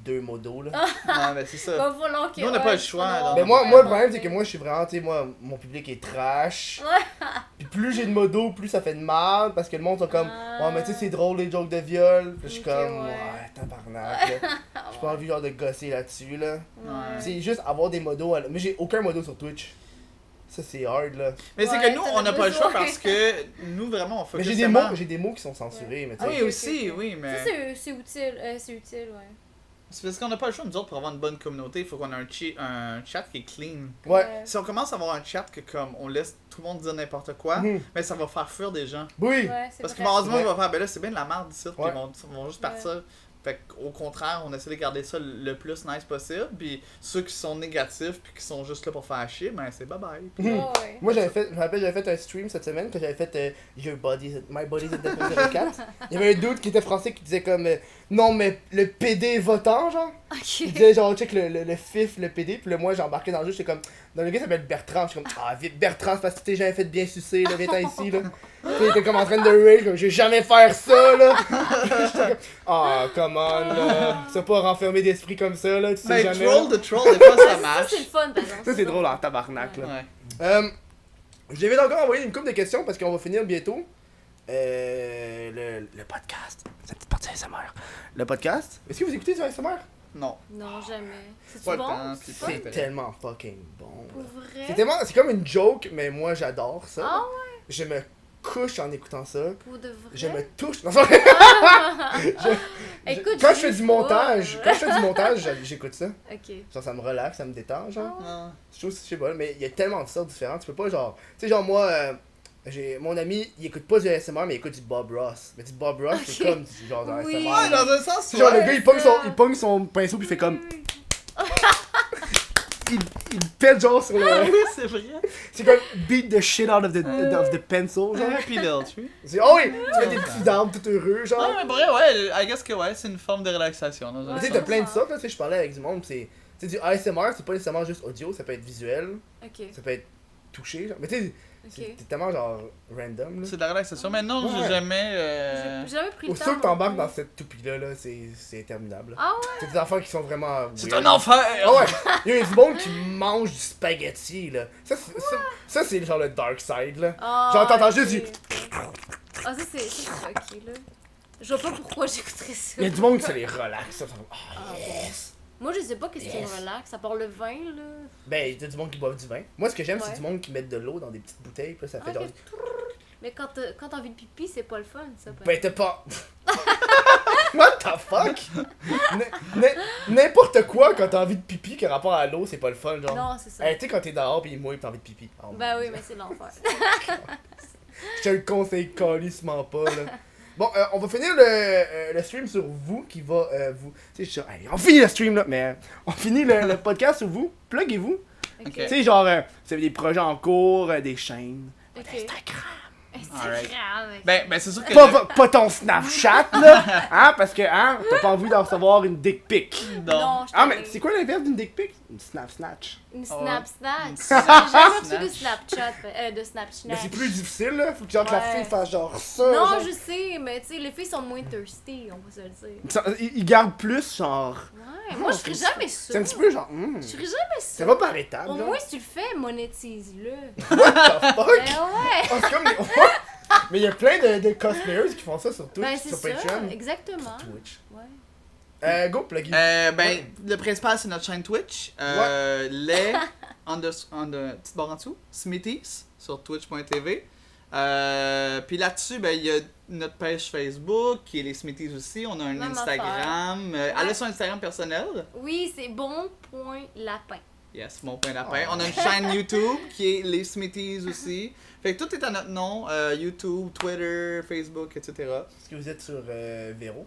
2 modos, là. Ouais, ben, c'est ça. Va falloir que. Nous, on n'a pas le choix, donc. Mais moi, le problème, c'est que moi, je suis vraiment, tu sais, moi, mon public est trash. Ouais. Puis plus j'ai de modos, plus ça fait de mal. Parce que le monde sont comme, Ah. ouais, mais tu sais, c'est drôle les jokes de viol. Puis je suis Ok, comme, ouais. ouais, tabarnak, là. J'ai pas envie, genre, de gosser là-dessus, là. Ouais. C'est juste avoir des modos. Mais j'ai aucun modo sur Twitch. Ça, c'est hard, là. Mais c'est Ouais, que nous, t'en on as n'a pas le choix besoin. parce que nous, vraiment, on Mais focus j'ai des mots qui sont censurés, mais tu Ah sais. oui, Ok, aussi, ok. oui, mais. Ça, c'est utile. C'est utile, ouais. C'est parce qu'on n'a pas le choix, nous autres, pour avoir une bonne communauté, il faut qu'on ait un chat qui est clean. Ouais. Si on commence à avoir un chat que, comme, on laisse tout le monde dire n'importe quoi, Mhm. mais ça va faire fuir des gens. Oui. Ouais, c'est Parce que vrai. malheureusement, Ouais. ils vont faire, ben là, c'est bien de la merde ici, puis Ouais. ils vont juste Ouais. partir. Fait qu'au contraire, on essaie de garder ça le plus nice possible, puis ceux qui sont négatifs, puis qui sont juste là pour faire chier, ben c'est bye bye. Mhm. Ouais, ouais. Moi, je me rappelle, j'avais fait un stream cette semaine que j'avais fait My Body's at Deadpool 04. Il y avait un dude qui était français qui disait comme non, mais le PD votant, genre. Il Ok. disait genre, check le FIF, le PD. Puis là, moi, j'ai embarqué dans le jeu, j'étais comme. Dans le gars, il s'appelle Bertrand. Je suis comme, ah, vite, Bertrand, c'est parce que tu t'es jamais fait bien sucer, là, viens ici, là. Puis il était comme en train de rage, comme, je vais jamais faire ça, là. J'étais comme, ah, come on, là. Tu vas pas renfermer d'esprit comme ça, là, tu sais Mais jamais. troll de troll, des fois ça Ça, marche. c'est le fun, par exemple. Ça, c'est drôle en tabarnak, là. Ouais. Je vais encore envoyer une couple de questions parce qu'on va finir bientôt. Le podcast. Cette petite partie ASMR. Le podcast. Est-ce que vous écoutez du ASMR? Non. Non, jamais. C'est Pas le bon? temps, puis C'est pas fun? le C'est tellement fucking bon. Pour C'est vrai? c'est comme une joke, mais moi j'adore ça. Ah Je me couche en écoutant ça. Pour de vrai? Je me touche. Non, c'est vrai. Écoute, Quand je je fais du juge montage, pas. quand je fais du montage, j'écoute ça. Ok. Genre ça me relaxe, ça me détend, genre. Non. Je trouve, je sais pas, mais il y a tellement de sortes différentes. Tu peux pas genre, tu sais genre moi, mon ami, il écoute pas du ASMR, mais il écoute du Bob Ross. Mais du Bob Ross, c'est Ok. comme du genre de Oui. ASMR. Ouais, dans un sens, C'est genre le ouais. gars, il pogne son pinceau puis il fait comme. il pète genre sur le. Oui, c'est vrai. C'est comme beat the shit out of the pencil, genre. Happy little tree. C'est, oh oui, tu mets des petits arbres tout heureux, genre. Ah, mais vrai, ouais, I guess que ouais, c'est une forme de relaxation. Dans un Tu sais, sens. t'as plein de sortes, là, tu sais, je parlais avec du monde, pis c'est du ASMR, c'est pas nécessairement juste audio, ça peut être visuel, Ok, ça peut être touché, genre. Mais tu sais, ok. c'est tellement genre random, là. C'est de la relaxation. Mais non, Ouais. j'ai jamais. J'ai jamais pris le temps. Aussitôt que t'embarques non dans plus. cette toupie-là, là, c'est interminable. Ah ouais? C'est des affaires qui sont vraiment. C'est weird. un enfer! Ah ouais! Il y a du monde qui mange du spaghetti, là. Ça, c'est genre le dark side, là. Ah, Genre, t'entends ok, juste du. ok. Ah, ça, c'est ok, là. Je vois pas pourquoi j'écouterais ça. Il y a du monde qui se les relaxe, ça. Ah, Ah, bon. Moi, je sais pas qu'est-ce qui me relaxe, à part le vin, là. Ben, il y a du monde qui boit du vin. Moi, ce que j'aime, c'est Ouais. du monde qui met de l'eau dans des petites bouteilles, puis là, ça fait Ok. genre. Mais quand t'as envie de pipi, c'est pas le fun, ça. Ben, t'es pas. What the fuck? N'importe quoi quand t'as envie de pipi qui a rapport à l'eau, c'est pas le fun, genre. Non, c'est ça. Hey, tu sais, quand t'es dehors pis il mouille pis t'as envie de pipi. Oh, Ben mon oui, Dieu. mais c'est l'enfer. Je te le conseille calissement pas, là. Bon, on va finir le stream sur vous qui va vous. Tu sais, je suis sûr, allez, on finit le stream là, mais on finit le podcast sur vous. Pluguez-vous. Ok. Tu sais, genre, vous avez des projets en cours, des chaînes. Ok. Instagram. Instagram. Ben, c'est sûr que. Pas ton Snapchat, là. Hein, parce que, hein, t'as pas envie d'en recevoir une dick pic. Non. je Ah, mais t'en ai- c'est quoi l'inverse d'une dick pic? Une snatch. Une Oh. Snapchat. Snap- J'ai jamais reçu de Snatch. Snapchat, de Snapchat. Mais c'est plus difficile, là. Faut que genre que la Ouais. fille fasse genre ça. Non, genre. je sais, mais tu sais, les filles sont moins thirsty, on va se le dire. Ils gardent plus, genre. Ouais, moi je ferais jamais ça. C'est un petit peu genre. Je ferais jamais ça. Ça va par étapes, Au genre. moins, si tu le fais, monétise-le. What the fuck? Ben ouais. Oh, c'est comme des. Mais il y a plein de cosplayers qui font ça sur Twitch, Ben c'est sur ça, Patreon. exactement. Twitch. Ouais. Go, plugin. Ben, Ouais. le principal, c'est notre chaîne Twitch. Les, petite barre en dessous, Smithies, sur twitch.tv. Puis là-dessus, ben, il y a notre page Facebook, qui est les Smithies aussi. On a un Même Instagram. Allez sur Instagram personnel. Oui, c'est bon.lapin. Yes, mon pain lapin. On a une chaîne YouTube, qui est les Smithies aussi. Fait que tout est à notre nom. YouTube, Twitter, Facebook, etc. Est-ce que vous êtes sur Vero?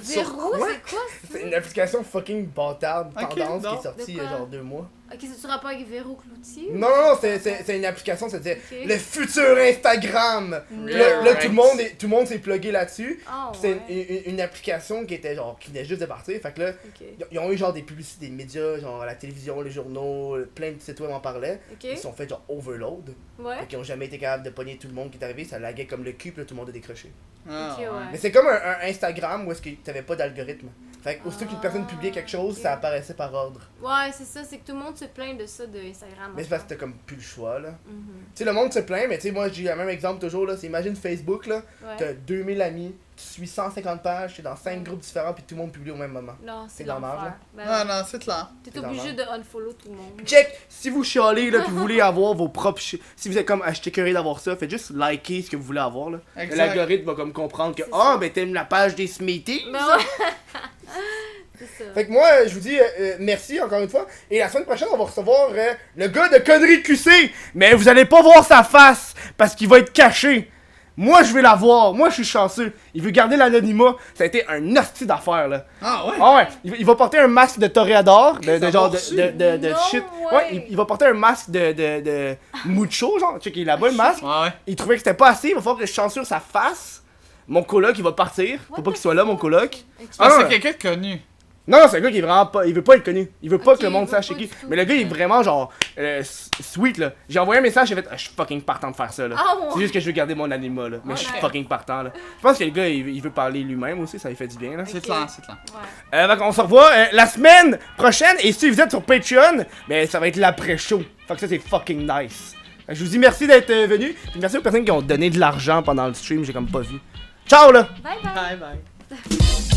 Zéro, quoi? c'est quoi ça? C'est une application fucking bâtarde, Ok, tendance, qui non. est sortie il y De a quoi? genre 2 mois. Ok, c'est-tu rapport avec Véro Cloutier? Non, non, non, c'est une application, ça disait Ok. le futur Instagram. Non. Là, tout le monde s'est plugué là-dessus. Ah C'est ouais. une application qui était genre, qui venait juste de partir. Fait que là, Ok. ils ont eu genre des publicités, des médias, genre la télévision, les journaux, plein de sites web en parlaient. Ok. Ils se sont fait genre overload. Ouais. Fait qu'ils ont jamais été capables de pogner tout le monde qui est arrivé. Ça laguait comme le cul, puis là, tout le monde a décroché. Ah, Ok, ouais. Mais c'est comme un Instagram où est-ce que t'avais pas d'algorithme. Fait que aussitôt qu'une personne publiait quelque chose, ok. ça apparaissait par ordre. Ouais, c'est ça, c'est que tout le monde se plaint de ça de Instagram. Mais c'est parce que t'as comme plus le choix, là. Mhm. Tu sais, le monde se plaint, mais tu sais, moi, j'ai le même exemple toujours, là. C'est imagine Facebook, là. Ouais. T'as 2000 amis, tu suis 150 pages, t'es dans 5 groupes différents, puis tout le monde publie au même moment. Non, C'est c'est de la merde, l'enfer. là. Ben, Ah non, c'est clair. T'es c'est obligé de normal. unfollow tout le monde. Check! Si vous chialez, là, puis vous voulez avoir vos propres. Si vous êtes comme, ah, je suis curieux d'avoir ça, faites juste liker ce que vous voulez avoir, là. Exact. L'algorithme va comme comprendre que, C'est ah, ça. ben t'aimes la page des Smithies. Ben ouais. C'est ça. Fait que moi, je vous dis merci encore une fois. Et la semaine prochaine, on va recevoir le gars de Conneries QC. Mais vous allez pas voir sa face parce qu'il va être caché. Moi, je vais la voir. Moi, je suis chanceux. Il veut garder l'anonymat. Ça a été un hostie d'affaires, là. Ah ouais? Ah ouais, il va porter un masque de toréador, de Ça genre va de Non, shit. ouais. Ouais, il va porter un masque de mucho, genre. Tu sais, il est là-bas, le masque. Ouais. Il trouvait que c'était pas assez. Il va falloir que je censure sa face. Mon coloc, il va partir. Faut What pas the qu'il soit là, mon coloc. Ok. Ah, Ah, c'est ouais. quelqu'un de connu. Non, non, c'est un gars qui est vraiment pas. Il veut pas être connu. Il veut pas Ok, que le monde il sache veut c'est qui. pas du tout. Mais le gars, il est vraiment genre. Sweet, là. J'ai envoyé un message, j'ai fait. Je suis fucking partant de faire ça, là. Ah ouais. C'est juste que je veux garder mon anonymat, là. Mais je suis Ok. fucking partant, là. Je pense que le gars, il veut parler lui-même aussi, ça lui fait du bien, là. C'est Ok. clair, c'est clair. Ouais. Donc on se revoit la semaine prochaine. Et si vous êtes sur Patreon, ben ça va être l'après-show. Fait que ça, c'est fucking nice. Fait que je vous dis merci d'être venus. Puis merci aux personnes qui ont donné de l'argent pendant le stream, j'ai comme pas vu. Ciao, là! Bye bye. Bye bye.